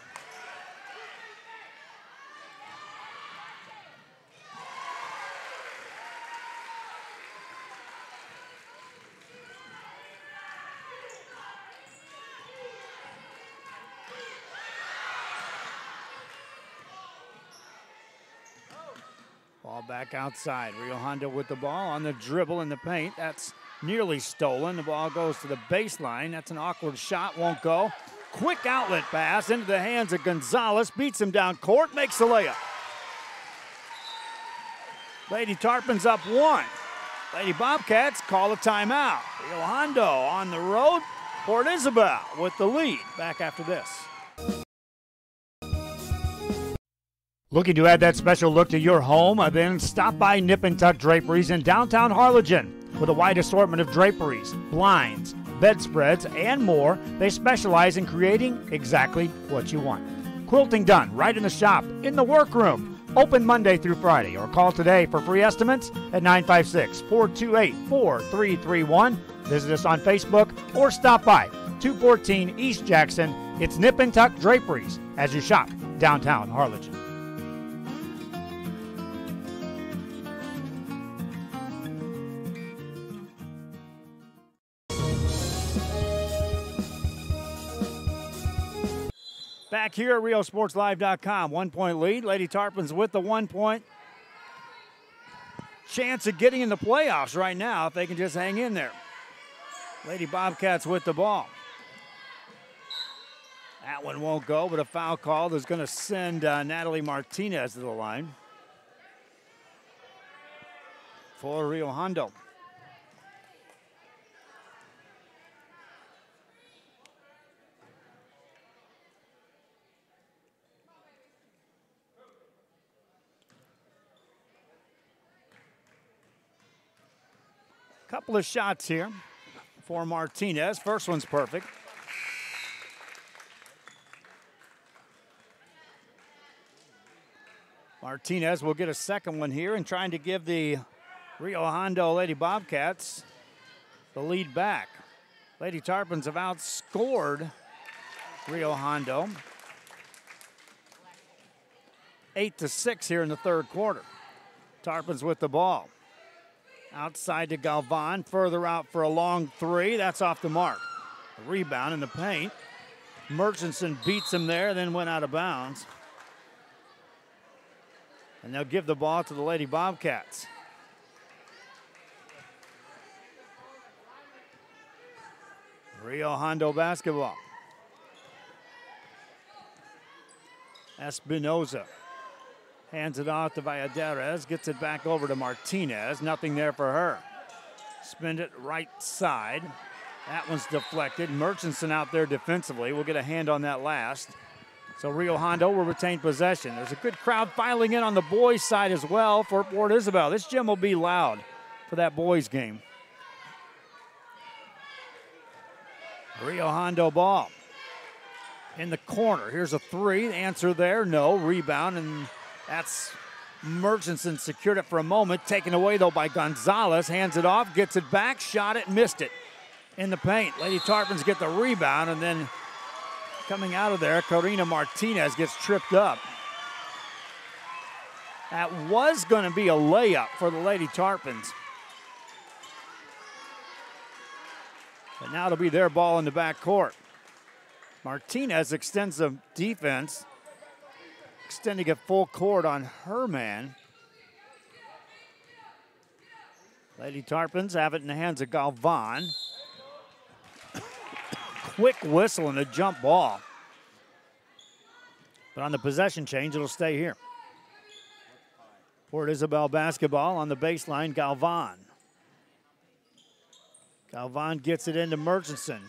back outside. Rio Hondo with the ball on the dribble in the paint. That's nearly stolen. The ball goes to the baseline. That's an awkward shot, won't go. Quick outlet pass into the hands of Gonzalez. Beats him down court, makes the layup. Lady Tarpons up 1. Lady Bobcats call a timeout. Rio Hondo on the road. Port Isabel with the lead. Back after this. Looking to add that special look to your home? Then stop by Nip and Tuck Draperies in downtown Harlingen. With a wide assortment of draperies, blinds, bedspreads, and more, they specialize in creating exactly what you want. Quilting done right in the shop, in the workroom. Open Monday through Friday, or call today for free estimates at 956-428-4331. Visit us on Facebook or stop by 214 East Jackson. It's Nip and Tuck Draperies as you shop downtown Harlingen. Back here at RioSportsLive.com, 1-point lead. Lady Tarpons with the 1 point. Chance of getting in the playoffs right now if they can just hang in there. Lady Bobcats with the ball. That one won't go, but a foul call is going to send Natalie Martinez to the line for Rio Hondo. Couple of shots here for Martinez. First one's perfect. Martinez will get a second one here and trying to give the Rio Hondo Lady Bobcats the lead back. Lady Tarpons have outscored Rio Hondo 8-6 here in the third quarter. Tarpons with the ball. Outside to Galvan, further out for a long three. That's off the mark. A rebound in the paint. Murchison beats him there, then went out of bounds. And they'll give the ball to the Lady Bobcats. Rio Hondo basketball. Espinoza hands it off to Valladares, gets it back over to Martinez. Nothing there for her. Spin it right side. That one's deflected. Murchison out there defensively. We'll get a hand on that last. So Rio Hondo will retain possession. There's a good crowd filing in on the boys' side as well for Port Isabel. This gym will be loud for that boys' game. Rio Hondo ball. In the corner. Here's a three. The answer there, no. Rebound, and that's Murchison secured it for a moment. Taken away, though, by Gonzalez. Hands it off, gets it back, shot it, missed it in the paint. Lady Tarpons get the rebound, and then coming out of there, Karina Martinez gets tripped up. That was going to be a layup for the Lady Tarpons. But now it'll be their ball in the backcourt. Martinez extends the defense, extending it full court on her man. Lady Tarpons have it in the hands of Galvan. Quick whistle and a jump ball. But on the possession change, it'll stay here. Port Isabel basketball on the baseline, Galvan. Galvan gets it into Murchison.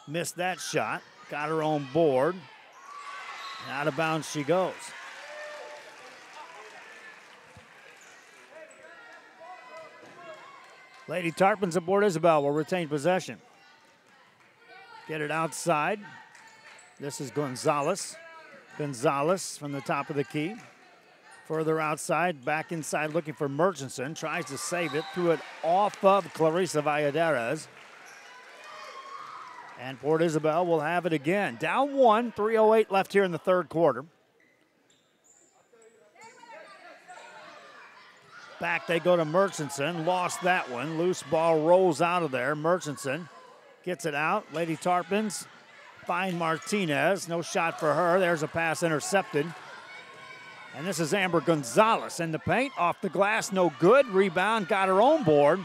Missed that shot. Got her own board. And out of bounds she goes. Lady Tarpons of Port Isabel will retain possession. Get it outside. This is Gonzalez. Gonzalez from the top of the key. Further outside, back inside looking for Murchison. Tries to save it. Threw it off of Clarissa Valladares. And Port Isabel will have it again. Down one, 3:08 left here in the third quarter. Back they go to Murchison. Lost that one. Loose ball rolls out of there. Murchison gets it out. Lady Tarpons find Martinez. No shot for her. There's a pass intercepted. And this is Amber Gonzalez in the paint. Off the glass, no good. Rebound, got her own board.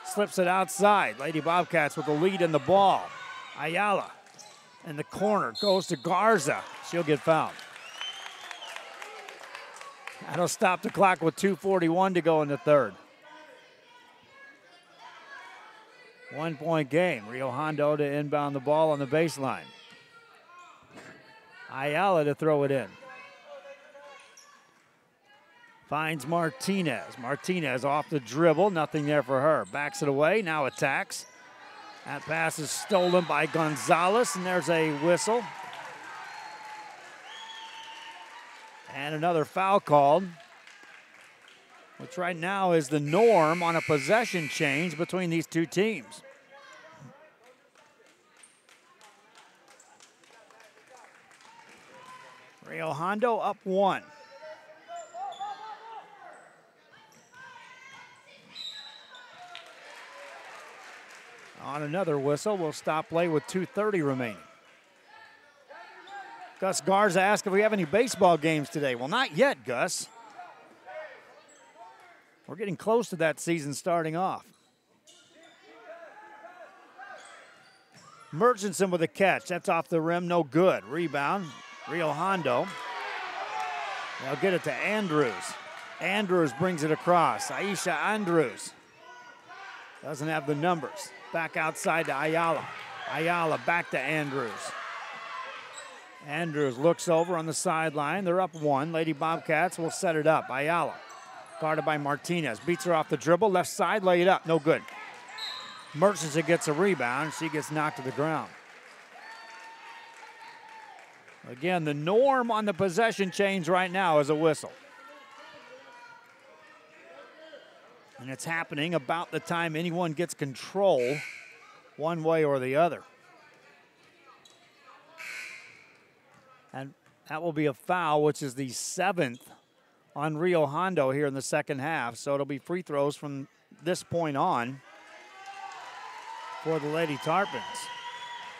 Slips it outside. Lady Bobcats with the lead in the ball. Ayala in the corner, goes to Garza. She'll get fouled. That'll stop the clock with 2:41 to go in the third. 1 point game. Rio Hondo to inbound the ball on the baseline. Ayala to throw it in. Finds Martinez. Martinez off the dribble. Nothing there for her. Backs it away. Now attacks. That pass is stolen by Gonzalez, and there's a whistle. And another foul called, which right now is the norm on a possession change between these two teams. Rio Hondo up 1. On another whistle, we'll stop play with 2:30 remaining. Gus Garza asked if we have any baseball games today. Well, not yet, Gus. We're getting close to that season starting off. Murchison with a catch. That's off the rim, no good. Rebound, Rio Hondo. They'll get it to Andrews. Andrews brings it across. Aisha Andrews doesn't have the numbers. Back outside to Ayala. Ayala back to Andrews. Andrews looks over on the sideline. They're up 1. Lady Bobcats will set it up. Ayala guarded by Martinez. Beats her off the dribble. Left side, lay it up. No good. Murchison gets a rebound. She gets knocked to the ground. Again, the norm on the possession change right now is a whistle. And it's happening about the time anyone gets control one way or the other. And that will be a foul, which is the 7th on Rio Hondo here in the second half. So it'll be free throws from this point on for the Lady Tarpons.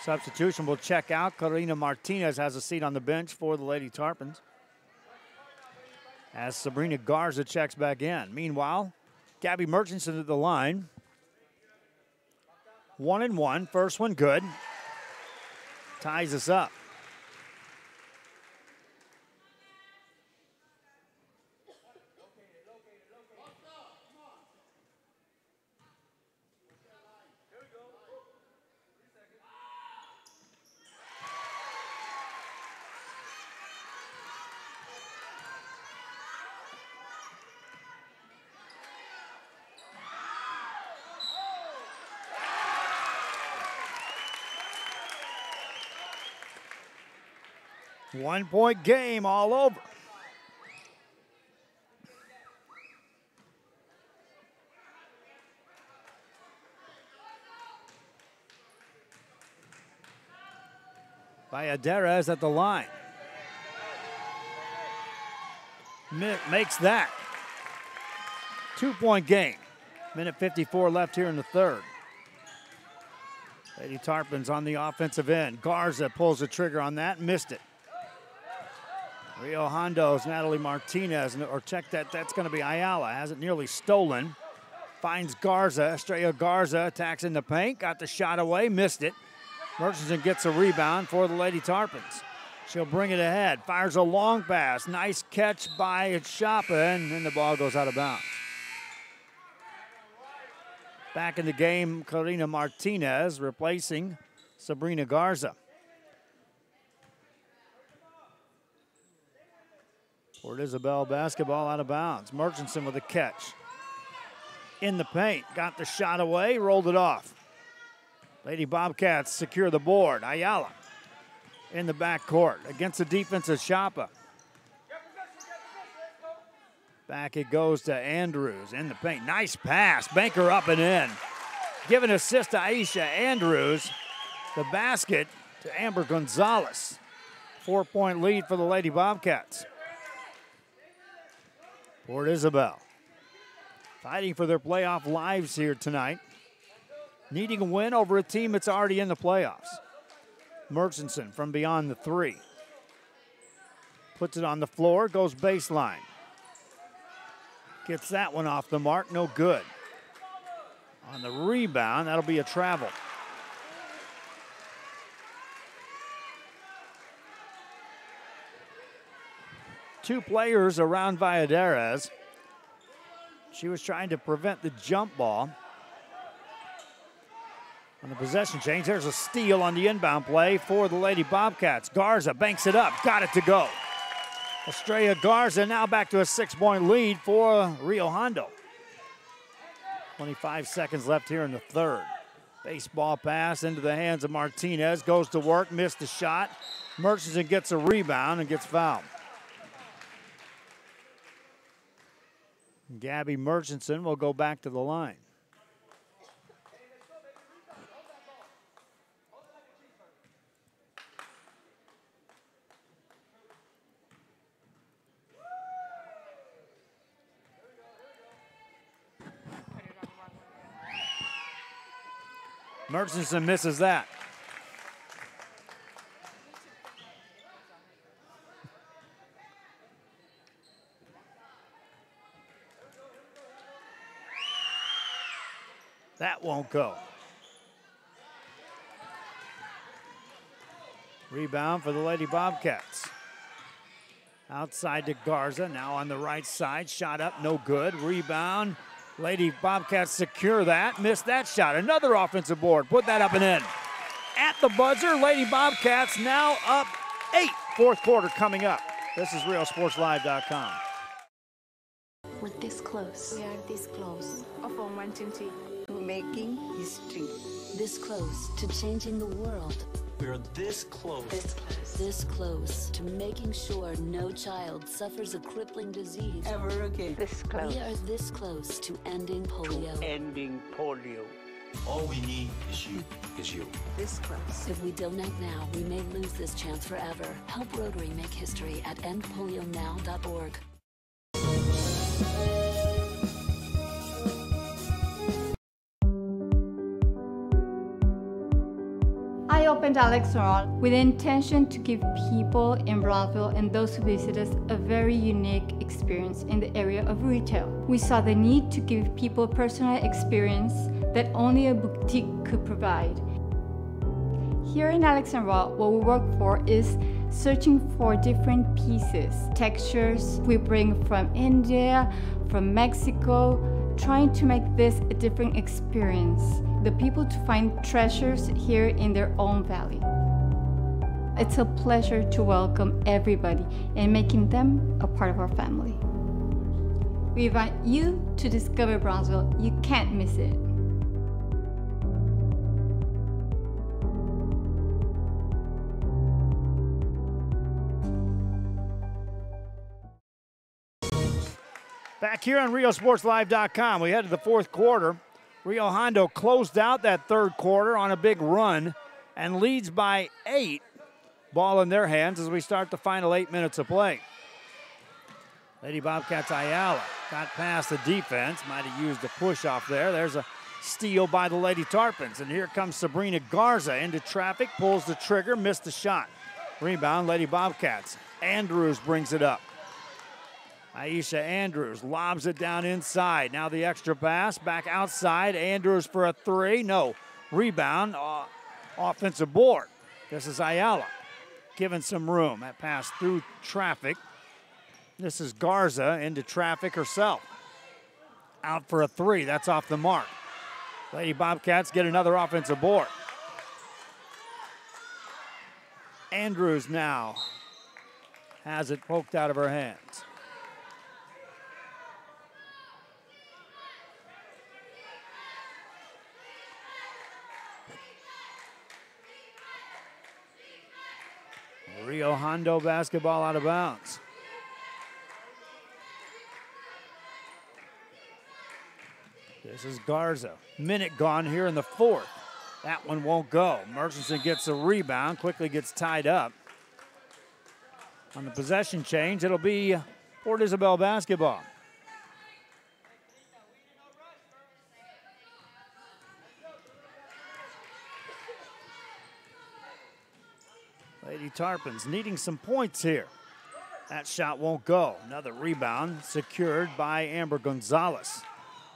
Substitution will check out. Karina Martinez has a seat on the bench for the Lady Tarpons, as Sabrina Garza checks back in. Meanwhile, Gabby Murchison at the line. 1-1. First one good. Ties us up. One-point game all over. Valladares at the line. Makes that. 2-point game. Minute 54 left here in the third. Lady Tarpons on the offensive end. Garza pulls the trigger on that, missed it. Rio Hondo's Natalie Martinez, or check that, that's going to be Ayala. Has it nearly stolen. Finds Garza. Estrella Garza attacks in the paint. Got the shot away, missed it. Murchison gets a rebound for the Lady Tarpons. She'll bring it ahead. Fires a long pass. Nice catch by Chapa, and then the ball goes out of bounds. Back in the game, Karina Martinez replacing Sabrina Garza. Port Isabel basketball out of bounds. Murchison with a catch. In the paint, got the shot away, rolled it off. Lady Bobcats secure the board. Ayala in the backcourt against the defense of Chapa. Back it goes to Andrews in the paint. Nice pass, banker up and in. Give an assist to Aisha Andrews. The basket to Amber Gonzalez. 4-point lead for the Lady Bobcats. Port Isabel fighting for their playoff lives here tonight. Needing a win over a team that's already in the playoffs. Murchison from beyond the 3. Puts it on the floor, goes baseline. Gets that one off the mark, no good. On the rebound, that'll be a travel. Two players around Valladares. She was trying to prevent the jump ball. On the possession change, there's a steal on the inbound play for the Lady Bobcats. Garza banks it up, got it to go. Estrella Garza now back to a 6-point lead for Rio Hondo. 25 seconds left here in the third. Baseball pass into the hands of Martinez, goes to work, missed the shot. Murchison gets a rebound and gets fouled. Gabby Murchison will go back to the line. Murchison misses that. That won't go. Rebound for the Lady Bobcats. Outside to Garza, now on the right side. Shot up, no good. Rebound. Lady Bobcats secure that. Missed that shot. Another offensive board. Put that up and in. At the buzzer, Lady Bobcats now up 8. Fourth quarter coming up. This is RealSportsLive.com. We're this close. We are this close. Of wanting to making history. This close to changing the world. We are this close. This close. This close to making sure no child suffers a crippling disease ever again. This close. We are this close to ending polio. Ending polio. All we need is you. This close. If we don't act now, we may lose this chance forever. Help Rotary make history at endpolionow.org. I opened Alex Ron with the intention to give people in Brownsville and those who visit us a very unique experience in the area of retail. We saw the need to give people a personal experience that only a boutique could provide. Here in Alex and Raw, what we work for is searching for different pieces, textures we bring from India, from Mexico, trying to make this a different experience. The people to find treasures here in their own valley. It's a pleasure to welcome everybody and making them a part of our family. We invite you to discover Brownsville. You can't miss it. Back here on RealSportsLive.com, we head to the fourth quarter. Rio Hondo closed out that third quarter on a big run and leads by 8. Ball in their hands as we start the final 8 minutes of play. Lady Bobcats Ayala got past the defense, might have used a push off there. There's a steal by the Lady Tarpons, and here comes Sabrina Garza into traffic, pulls the trigger, missed the shot. Rebound, Lady Bobcats. Andrews brings it up. Aisha Andrews lobs it down inside. Now the extra pass, back outside. Andrews for a 3. No. Rebound, offensive board. This is Ayala given some room. That pass through traffic. This is Garza into traffic herself. Out for a 3. That's off the mark. Lady Bobcats get another offensive board. Andrews now has it poked out of her hands. Rio Hondo basketball out of bounds. This is Garza. Minute gone here in the fourth. That one won't go. Murchison gets a rebound, quickly gets tied up. On the possession change, it'll be Port Isabel basketball. Lady Tarpons needing some points here. That shot won't go. Another rebound secured by Amber Gonzalez.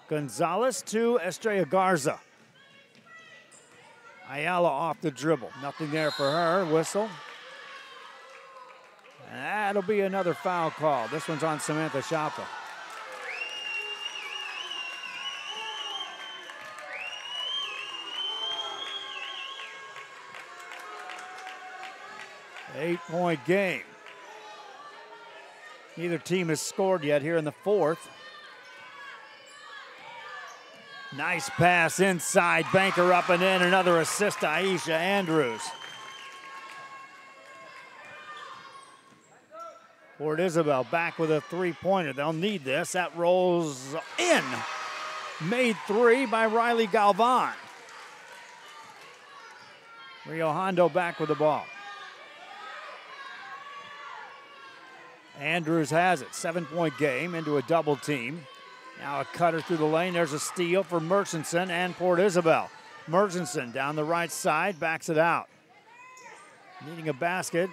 Gonzalez to Estrella Garza. Ayala off the dribble. Nothing there for her. Whistle. And that'll be another foul call. This one's on Samantha Shapa. Eight-point game. Neither team has scored yet here in the fourth. Nice pass inside. Banker up and in. Another assist to Aisha Andrews. Port Isabel back with a three-pointer. They'll need this. That rolls in. Made three by Riley Galvan. Rio Hondo back with the ball. Andrews has it. 7-point game into a double team. Now a cutter through the lane. There's a steal for Murchison and Port Isabel. Murchison down the right side, backs it out. Needing a basket.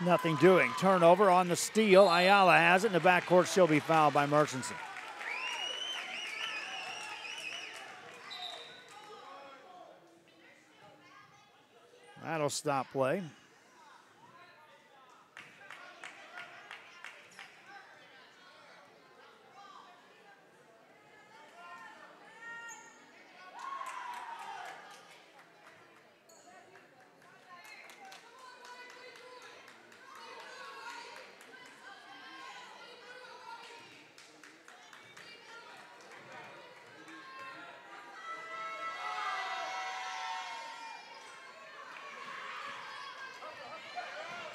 Nothing doing. Turnover on the steal. Ayala has it in the backcourt. She'll be fouled by Murchison. That'll stop play.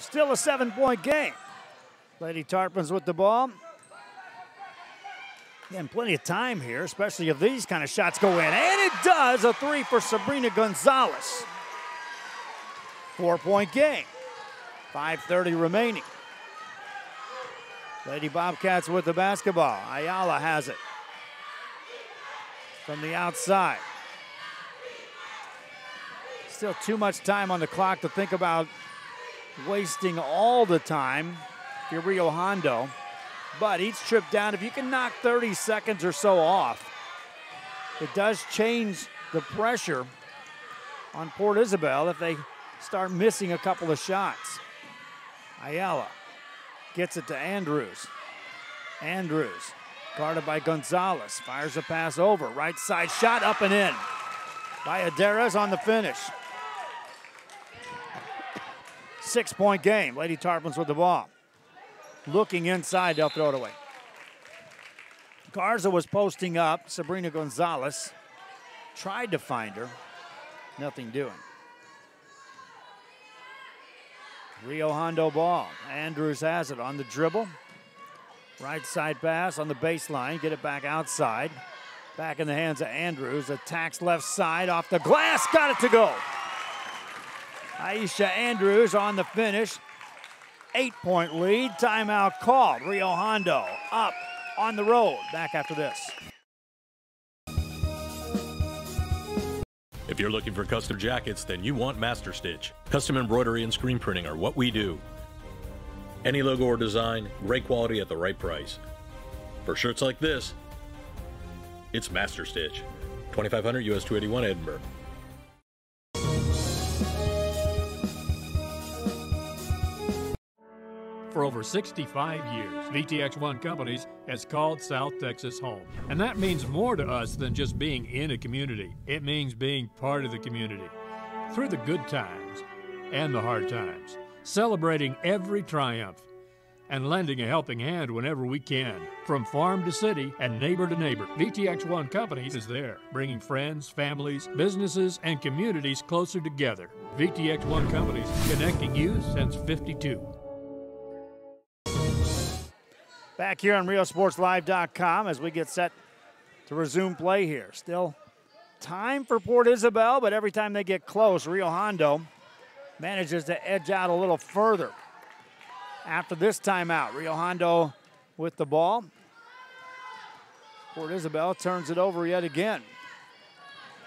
Still a 7-point game. Lady Tarpons with the ball. Again, plenty of time here, especially if these kind of shots go in. And it does, a three for Sabrina Gonzalez. 4-point game. 5:30 remaining. Lady Bobcats with the basketball. Ayala has it. From the outside. Still too much time on the clock to think about wasting all the time if you're Rio Hondo. But each trip down, if you can knock 30 seconds or so off, it does change the pressure on Port Isabel if they start missing a couple of shots. Ayala gets it to Andrews. Andrews, guarded by Gonzalez, fires a pass over. Right side shot up and in by Adares on the finish. 6-point game. Lady Tarpons with the ball. Looking inside, they'll throw it away. Garza was posting up. Sabrina Gonzalez tried to find her. Nothing doing. Rio Hondo ball. Andrews has it on the dribble. Right side pass on the baseline. Get it back outside. Back in the hands of Andrews. Attacks left side off the glass. Got it to go. Aisha Andrews on the finish. 8-point lead. Timeout called. Rio Hondo up on the road. Back after this. If you're looking for custom jackets, then you want Master Stitch. Custom embroidery and screen printing are what we do. Any logo or design, great quality at the right price. For shirts like this, it's Master Stitch. 2500 US 281 Edinburgh. For over 65 years, VTX1 Companies has called South Texas home. And that means more to us than just being in a community. It means being part of the community. Through the good times and the hard times. Celebrating every triumph. And lending a helping hand whenever we can. From farm to city and neighbor to neighbor, VTX1 Companies is there. Bringing friends, families, businesses, and communities closer together. VTX1 Companies, connecting you since '52. Back here on RioSportsLive.com as we get set to resume play here. Still time for Port Isabel, but every time they get close, Rio Hondo manages to edge out a little further. After this timeout, Rio Hondo with the ball. Port Isabel turns it over yet again.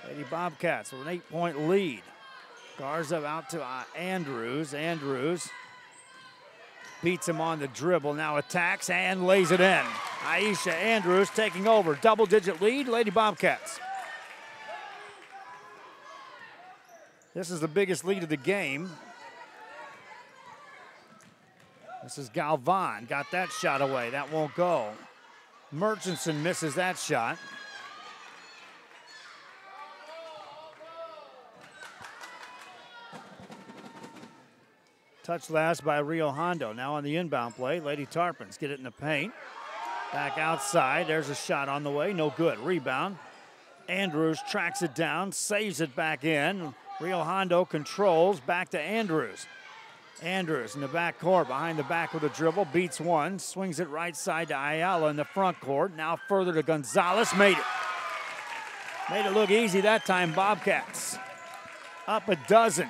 Lady Bobcats with an 8-point lead. Garza out to Andrews. Andrews Beats him on the dribble, now attacks and lays it in. Aisha Andrews taking over. Double-digit lead, Lady Bobcats. This is the biggest lead of the game. This is Galvan, got that shot away. That won't go. Murchison misses that shot. Touch last by Rio Hondo. Now on the inbound play, Lady Tarpons get it in the paint. Back outside, there's a shot on the way, no good. Rebound. Andrews tracks it down, saves it back in. Rio Hondo controls, back to Andrews. Andrews in the back court, behind the back with a dribble, beats one, swings it right side to Ayala in the front court. Now further to Gonzalez, made it. Made it look easy that time, Bobcats. Up a dozen.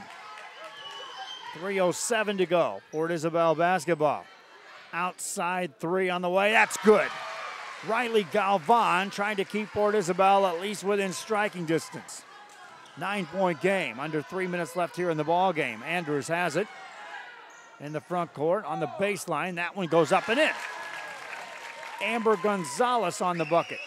3:07 to go. Port Isabel basketball. Outside three on the way, that's good. Riley Galvan trying to keep Port Isabel at least within striking distance. 9-point game, under 3 minutes left here in the ball game. Andrews has it in the front court on the baseline. That one goes up and in. Amber Gonzalez on the bucket.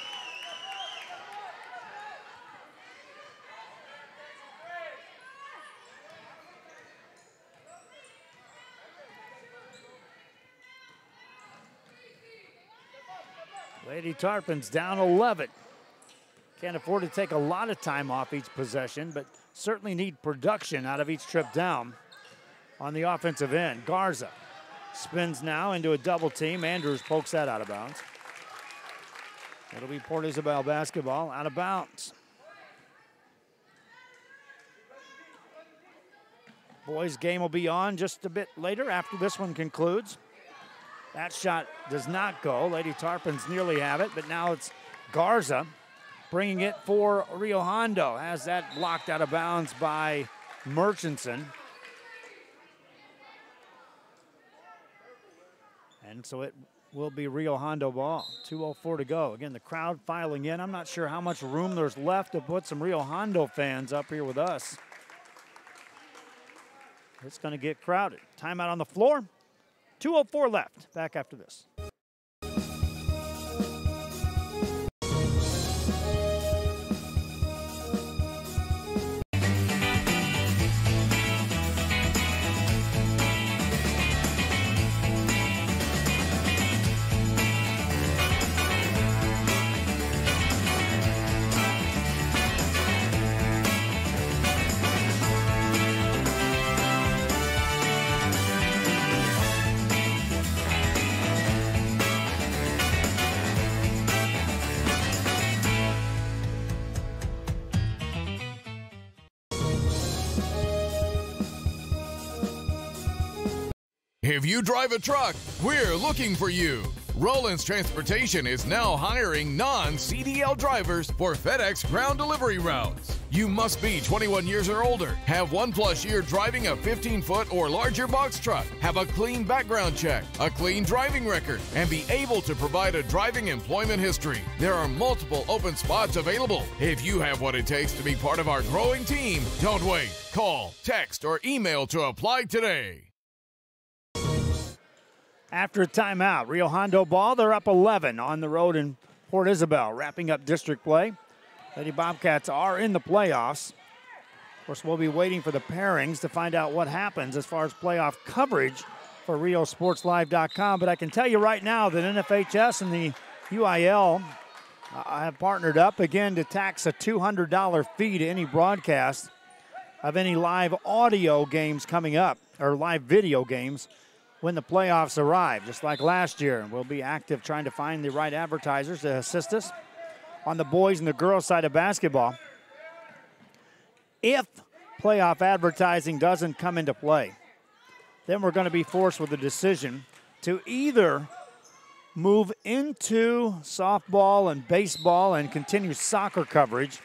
Lady Tarpons down 11. Can't afford to take a lot of time off each possession, but certainly need production out of each trip down on the offensive end. Garza spins now into a double team. Andrews pokes that out of bounds. It'll be Port Isabel basketball out of bounds. Boys game will be on just a bit later after this one concludes. That shot does not go. Lady Tarpons nearly have it, but now it's Garza bringing it for Rio Hondo. Has that blocked out of bounds by Murchison. And so it will be Rio Hondo ball. 2:04 to go. Again, the crowd filing in. I'm not sure how much room there's left to put some Rio Hondo fans up here with us. It's going to get crowded. Timeout on the floor. 2:04 left. Back after this. If you drive a truck, we're looking for you. Rollins Transportation is now hiring non-CDL drivers for FedEx ground delivery routes. You must be 21 years or older, have 1+ year driving a 15-foot or larger box truck, have a clean background check, a clean driving record, and be able to provide a driving employment history. There are multiple open spots available. If you have what it takes to be part of our growing team, don't wait. Call, text, or email to apply today. After a timeout, Rio Hondo ball. They're up 11 on the road in Port Isabel, wrapping up district play. Lady Bobcats are in the playoffs. Of course, we'll be waiting for the pairings to find out what happens as far as playoff coverage for RioSportsLive.com. But I can tell you right now that NFHS and the UIL have partnered up again to tax a $200 fee to any broadcast of any live audio games coming up, or live video games, when the playoffs arrive, just like last year. We'll be active trying to find the right advertisers to assist us on the boys and the girls side of basketball. If playoff advertising doesn't come into play, then we're going to be forced with a decision to either move into softball and baseball and continue soccer coverage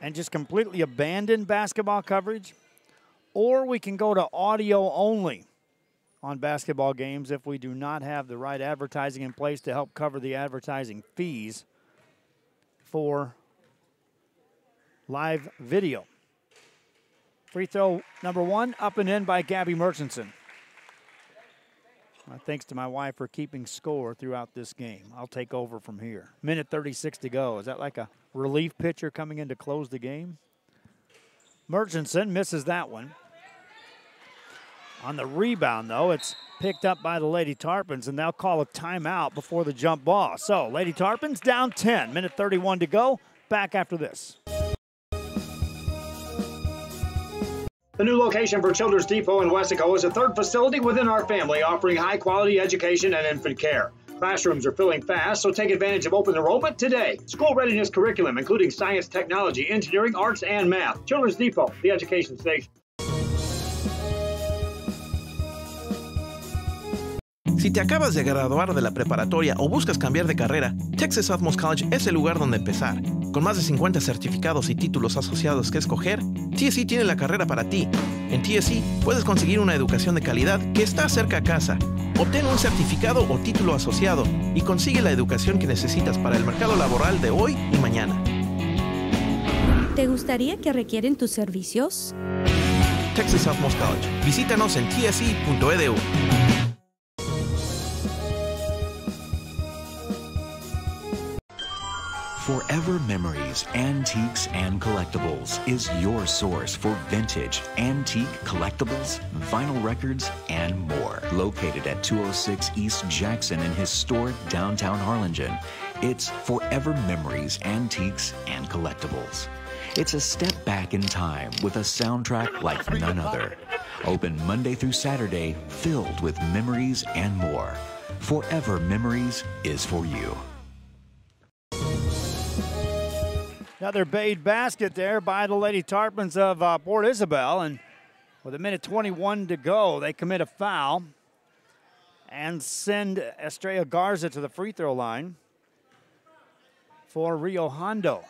and just completely abandon basketball coverage, or we can go to audio only on basketball games if we do not have the right advertising in place to help cover the advertising fees for live video. Free throw number one, up and in by Gabby Murchison. Thanks to my wife for keeping score throughout this game. I'll take over from here. Minute 36 to go. Is that like a relief pitcher coming in to close the game? Murchison misses that one. On the rebound, though, it's picked up by the Lady Tarpons, and they'll call a timeout before the jump ball. So, Lady Tarpons down 10. Minute 31 to go. Back after this. The new location for Children's Depot in Wesco is a third facility within our family offering high-quality education and infant care. Classrooms are filling fast, so take advantage of open enrollment today. School readiness curriculum, including science, technology, engineering, arts, and math. Children's Depot, the education station. Si te acabas de graduar de la preparatoria o buscas cambiar de carrera, Texas Southmost College es el lugar donde empezar. Con más de 50 certificados y títulos asociados que escoger, TSE tiene la carrera para ti. En TSE puedes conseguir una educación de calidad que está cerca a casa. Obtén un certificado o título asociado y consigue la educación que necesitas para el mercado laboral de hoy y mañana. ¿Te gustaría que requieren tus servicios? Texas Southmost College. Visítanos en tse.edu. Forever Memories, Antiques, and Collectibles is your source for vintage, antique collectibles, vinyl records, and more. Located at 206 East Jackson in historic downtown Harlingen, it's Forever Memories, Antiques, and Collectibles. It's a step back in time with a soundtrack like none other. Open Monday through Saturday, filled with memories and more. Forever Memories is for you. Another Bade basket there by the Lady Tarpons of Port Isabel. And with a minute 21 to go, they commit a foul and send Estrella Garza to the free throw line for Rio Hondo.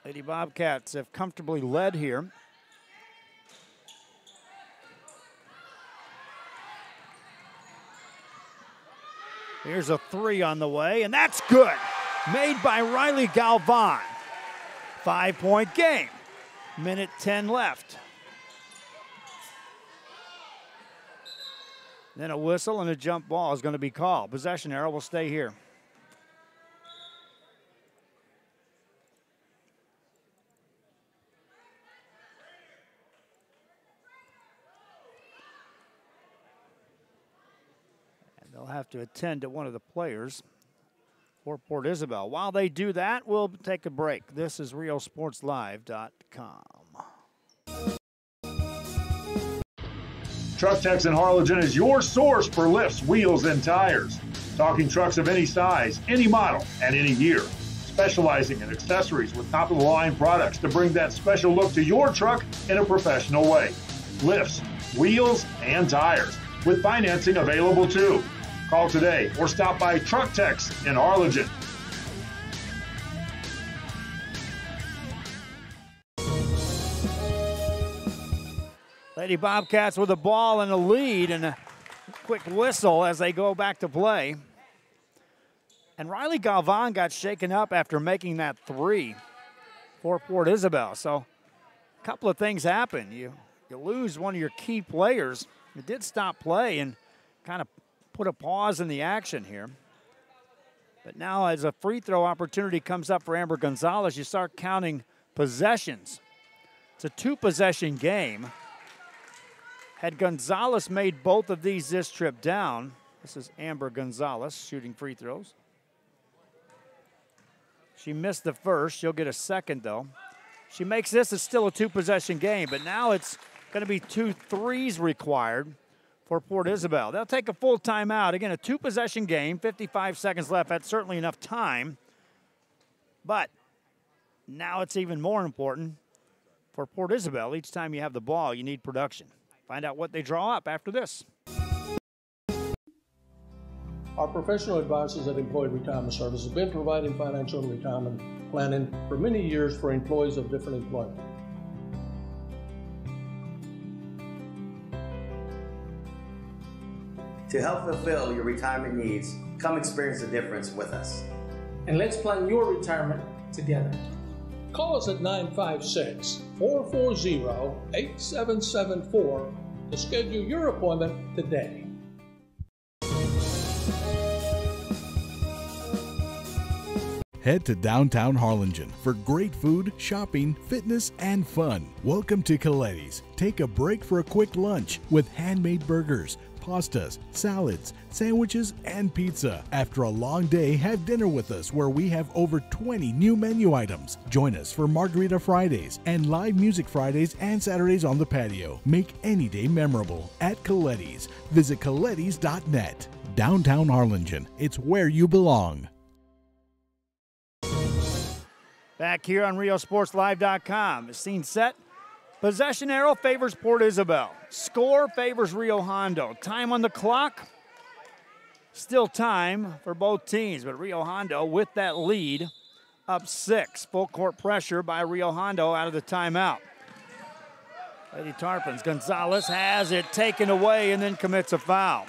Lady Bobcats have comfortably led here. Here's a three on the way, and that's good. Made by Riley Galvan. 5-point game. Minute 10 left. Then a whistle and a jump ball is going to be called. Possession arrow will stay here. And they'll have to attend to one of the players for Port Isabel. While they do that, we'll take a break. This is RioSportsLive.com. Truck Techs in Harlingen is your source for lifts, wheels, and tires. Talking trucks of any size, any model, and any year. Specializing in accessories with top-of-the-line products to bring that special look to your truck in a professional way. Lifts, wheels, and tires, with financing available too. Call today or stop by Truck Techs in Harlingen. Lady Bobcats with a ball and a lead and a quick whistle as they go back to play. And Riley Galvan got shaken up after making that three for Port Isabel. So a couple of things happen. You lose one of your key players. It did stop play and kind of put a pause in the action here. But now as a free throw opportunity comes up for Amber Gonzalez, you start counting possessions. It's a two-possession game. Had Gonzalez made both of these this trip down, this is Amber Gonzalez shooting free throws. She missed the first. She'll get a second, though. She makes this, it's still a two-possession game, but now it's going to be 2 threes required for Port Isabel. They'll take a full timeout. Again, a two-possession game, 55 seconds left. That's certainly enough time. But now it's even more important for Port Isabel. Each time you have the ball, you need production. Find out what they draw up after this. Our professional advisors at Employee Retirement Service have been providing financial and retirement planning for many years for employees of different employment. To help fulfill your retirement needs, come experience the difference with us. And let's plan your retirement together. Call us at 956-440-8774 to schedule your appointment today. Head to downtown Harlingen for great food, shopping, fitness, and fun. Welcome to Coletti's. Take a break for a quick lunch with handmade burgers, pastas, salads, sandwiches, and pizza. After a long day, have dinner with us where we have over 20 new menu items. Join us for Margarita Fridays and live music Fridays and Saturdays on the patio. Make any day memorable at Coletti's. Visit colettis.net. Downtown Harlingen. It's where you belong. Back here on RioSportsLive.com. Scene set. Possession arrow favors Port Isabel. Score favors Rio Hondo. Time on the clock. Still time for both teams, but Rio Hondo with that lead up 6. Full court pressure by Rio Hondo out of the timeout. Lady Tarpons. Gonzalez has it taken away and then commits a foul.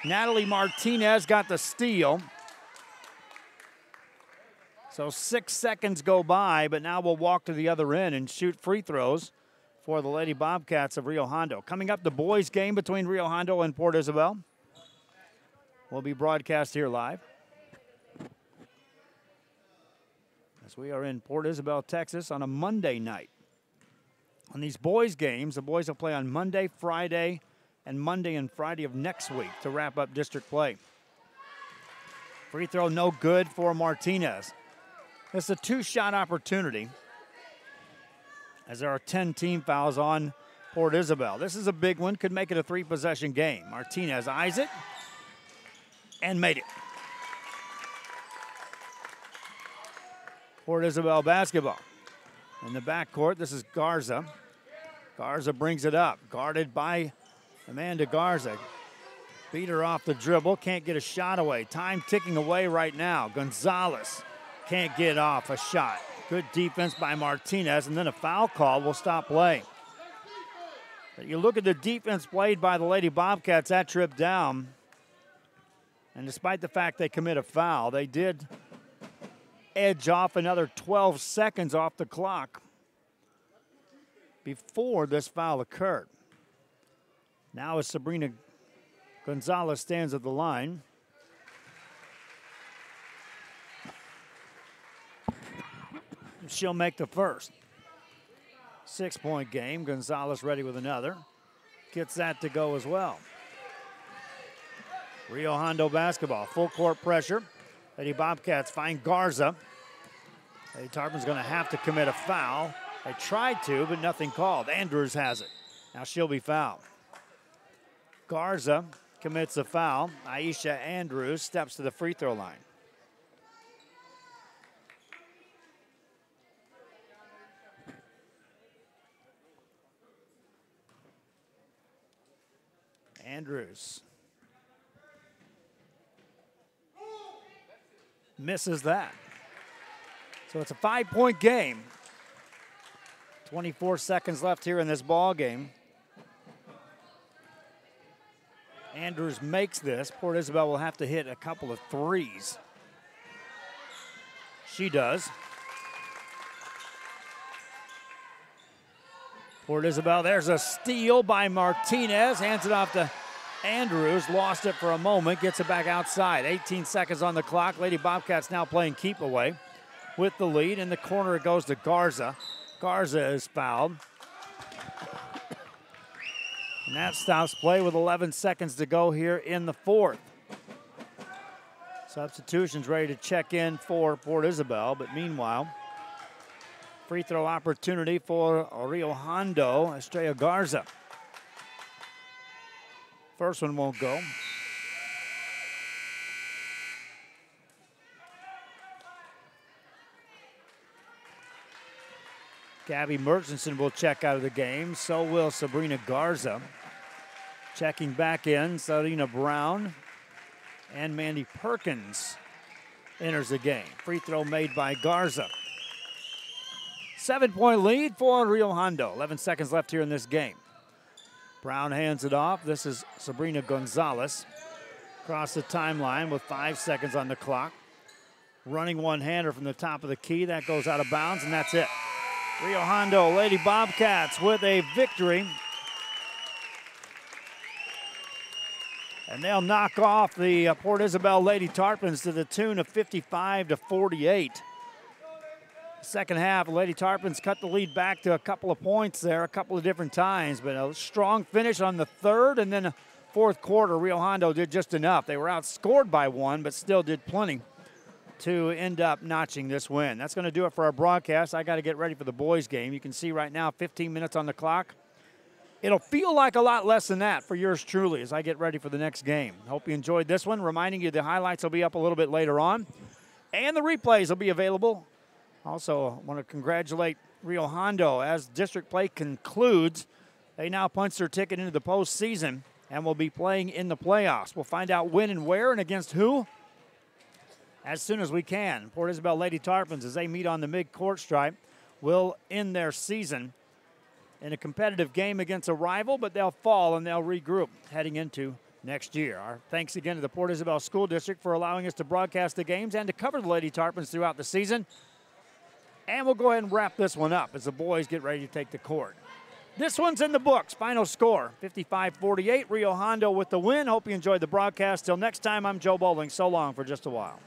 Natalie Martinez got the steal. So 6 seconds go by, but now we'll walk to the other end and shoot free throws for the Lady Bobcats of Rio Hondo. Coming up, the boys' game between Rio Hondo and Port Isabel will be broadcast here live. As we are in Port Isabel, Texas on a Monday night. On these boys' games, the boys will play on Monday, Friday, and Monday and Friday of next week to wrap up district play. Free throw no good for Martinez. It's a 2-shot opportunity as there are 10 team fouls on Port Isabel. This is a big one, could make it a 3-possession game. Martinez eyes it and made it. Port Isabel basketball. In the backcourt, this is Garza. Garza brings it up, guarded by Amanda Garza. Beat her off the dribble, can't get a shot away. Time ticking away right now. Gonzalez can't get off a shot. Good defense by Martinez, and then a foul call will stop play. But you look at the defense played by the Lady Bobcats, that trip down, and despite the fact they commit a foul, they did edge off another 12 seconds off the clock before this foul occurred. Now as Sabrina Gonzalez stands at the line. She'll make the first. 6-point game. Gonzalez ready with another. Gets that to go as well. Rio Hondo basketball. Full court pressure. Lady Bobcats find Garza. Lady Tarpon's going to have to commit a foul. They tried to, but nothing called. Andrews has it. Now she'll be fouled. Garza commits a foul. Aisha Andrews steps to the free throw line. Andrews misses that. So it's a 5-point game. 24 seconds left here in this ball game. Andrews makes this. Port Isabel will have to hit a couple of threes. She does. Port Isabel, there's a steal by Martinez. Hands it off to Andrews. Lost it for a moment. Gets it back outside. 18 seconds on the clock. Lady Bobcats now playing keep away with the lead. In the corner it goes to Garza. Garza is fouled. And that stops play with 11 seconds to go here in the fourth. Substitutions ready to check in for Port Isabel, but meanwhile, free throw opportunity for Rio Hondo, Estrella Garza. First one won't go. Gabby Murchison will check out of the game. So will Sabrina Garza. Checking back in, Sarina Brown and Mandy Perkins enters the game. Free throw made by Garza. 7-point lead for Rio Hondo. 11 seconds left here in this game. Brown hands it off. This is Sabrina Gonzalez. Across the timeline with 5 seconds on the clock. Running one-hander from the top of the key. That goes out of bounds, and that's it. Rio Hondo Lady Bobcats with a victory And they'll knock off the Port Isabel Lady Tarpons to the tune of 55-48. Second half, Lady Tarpons cut the lead back to a couple of points there a couple of different times, but a strong finish on the third, and then fourth quarter, Rio Hondo did just enough. They were outscored by one, but still did plenty to end up notching this win. That's going to do it for our broadcast. I got to get ready for the boys' game. You can see right now 15 minutes on the clock. It'll feel like a lot less than that for yours truly as I get ready for the next game. Hope you enjoyed this one. Reminding you the highlights will be up a little bit later on, and the replays will be available. Also, I want to congratulate Rio Hondo as district play concludes. They now punch their ticket into the postseason and will be playing in the playoffs. We'll find out when and where and against who as soon as we can. Port Isabel Lady Tarpons, as they meet on the mid-court stripe, will end their season in a competitive game against a rival, but they'll fall and they'll regroup heading into next year. Our thanks again to the Port Isabel School District for allowing us to broadcast the games and to cover the Lady Tarpons throughout the season. And we'll go ahead and wrap this one up as the boys get ready to take the court. This one's in the books. Final score, 55-48. Rio Hondo with the win. Hope you enjoyed the broadcast. Till next time, I'm Joe Bowling. So long for just a while.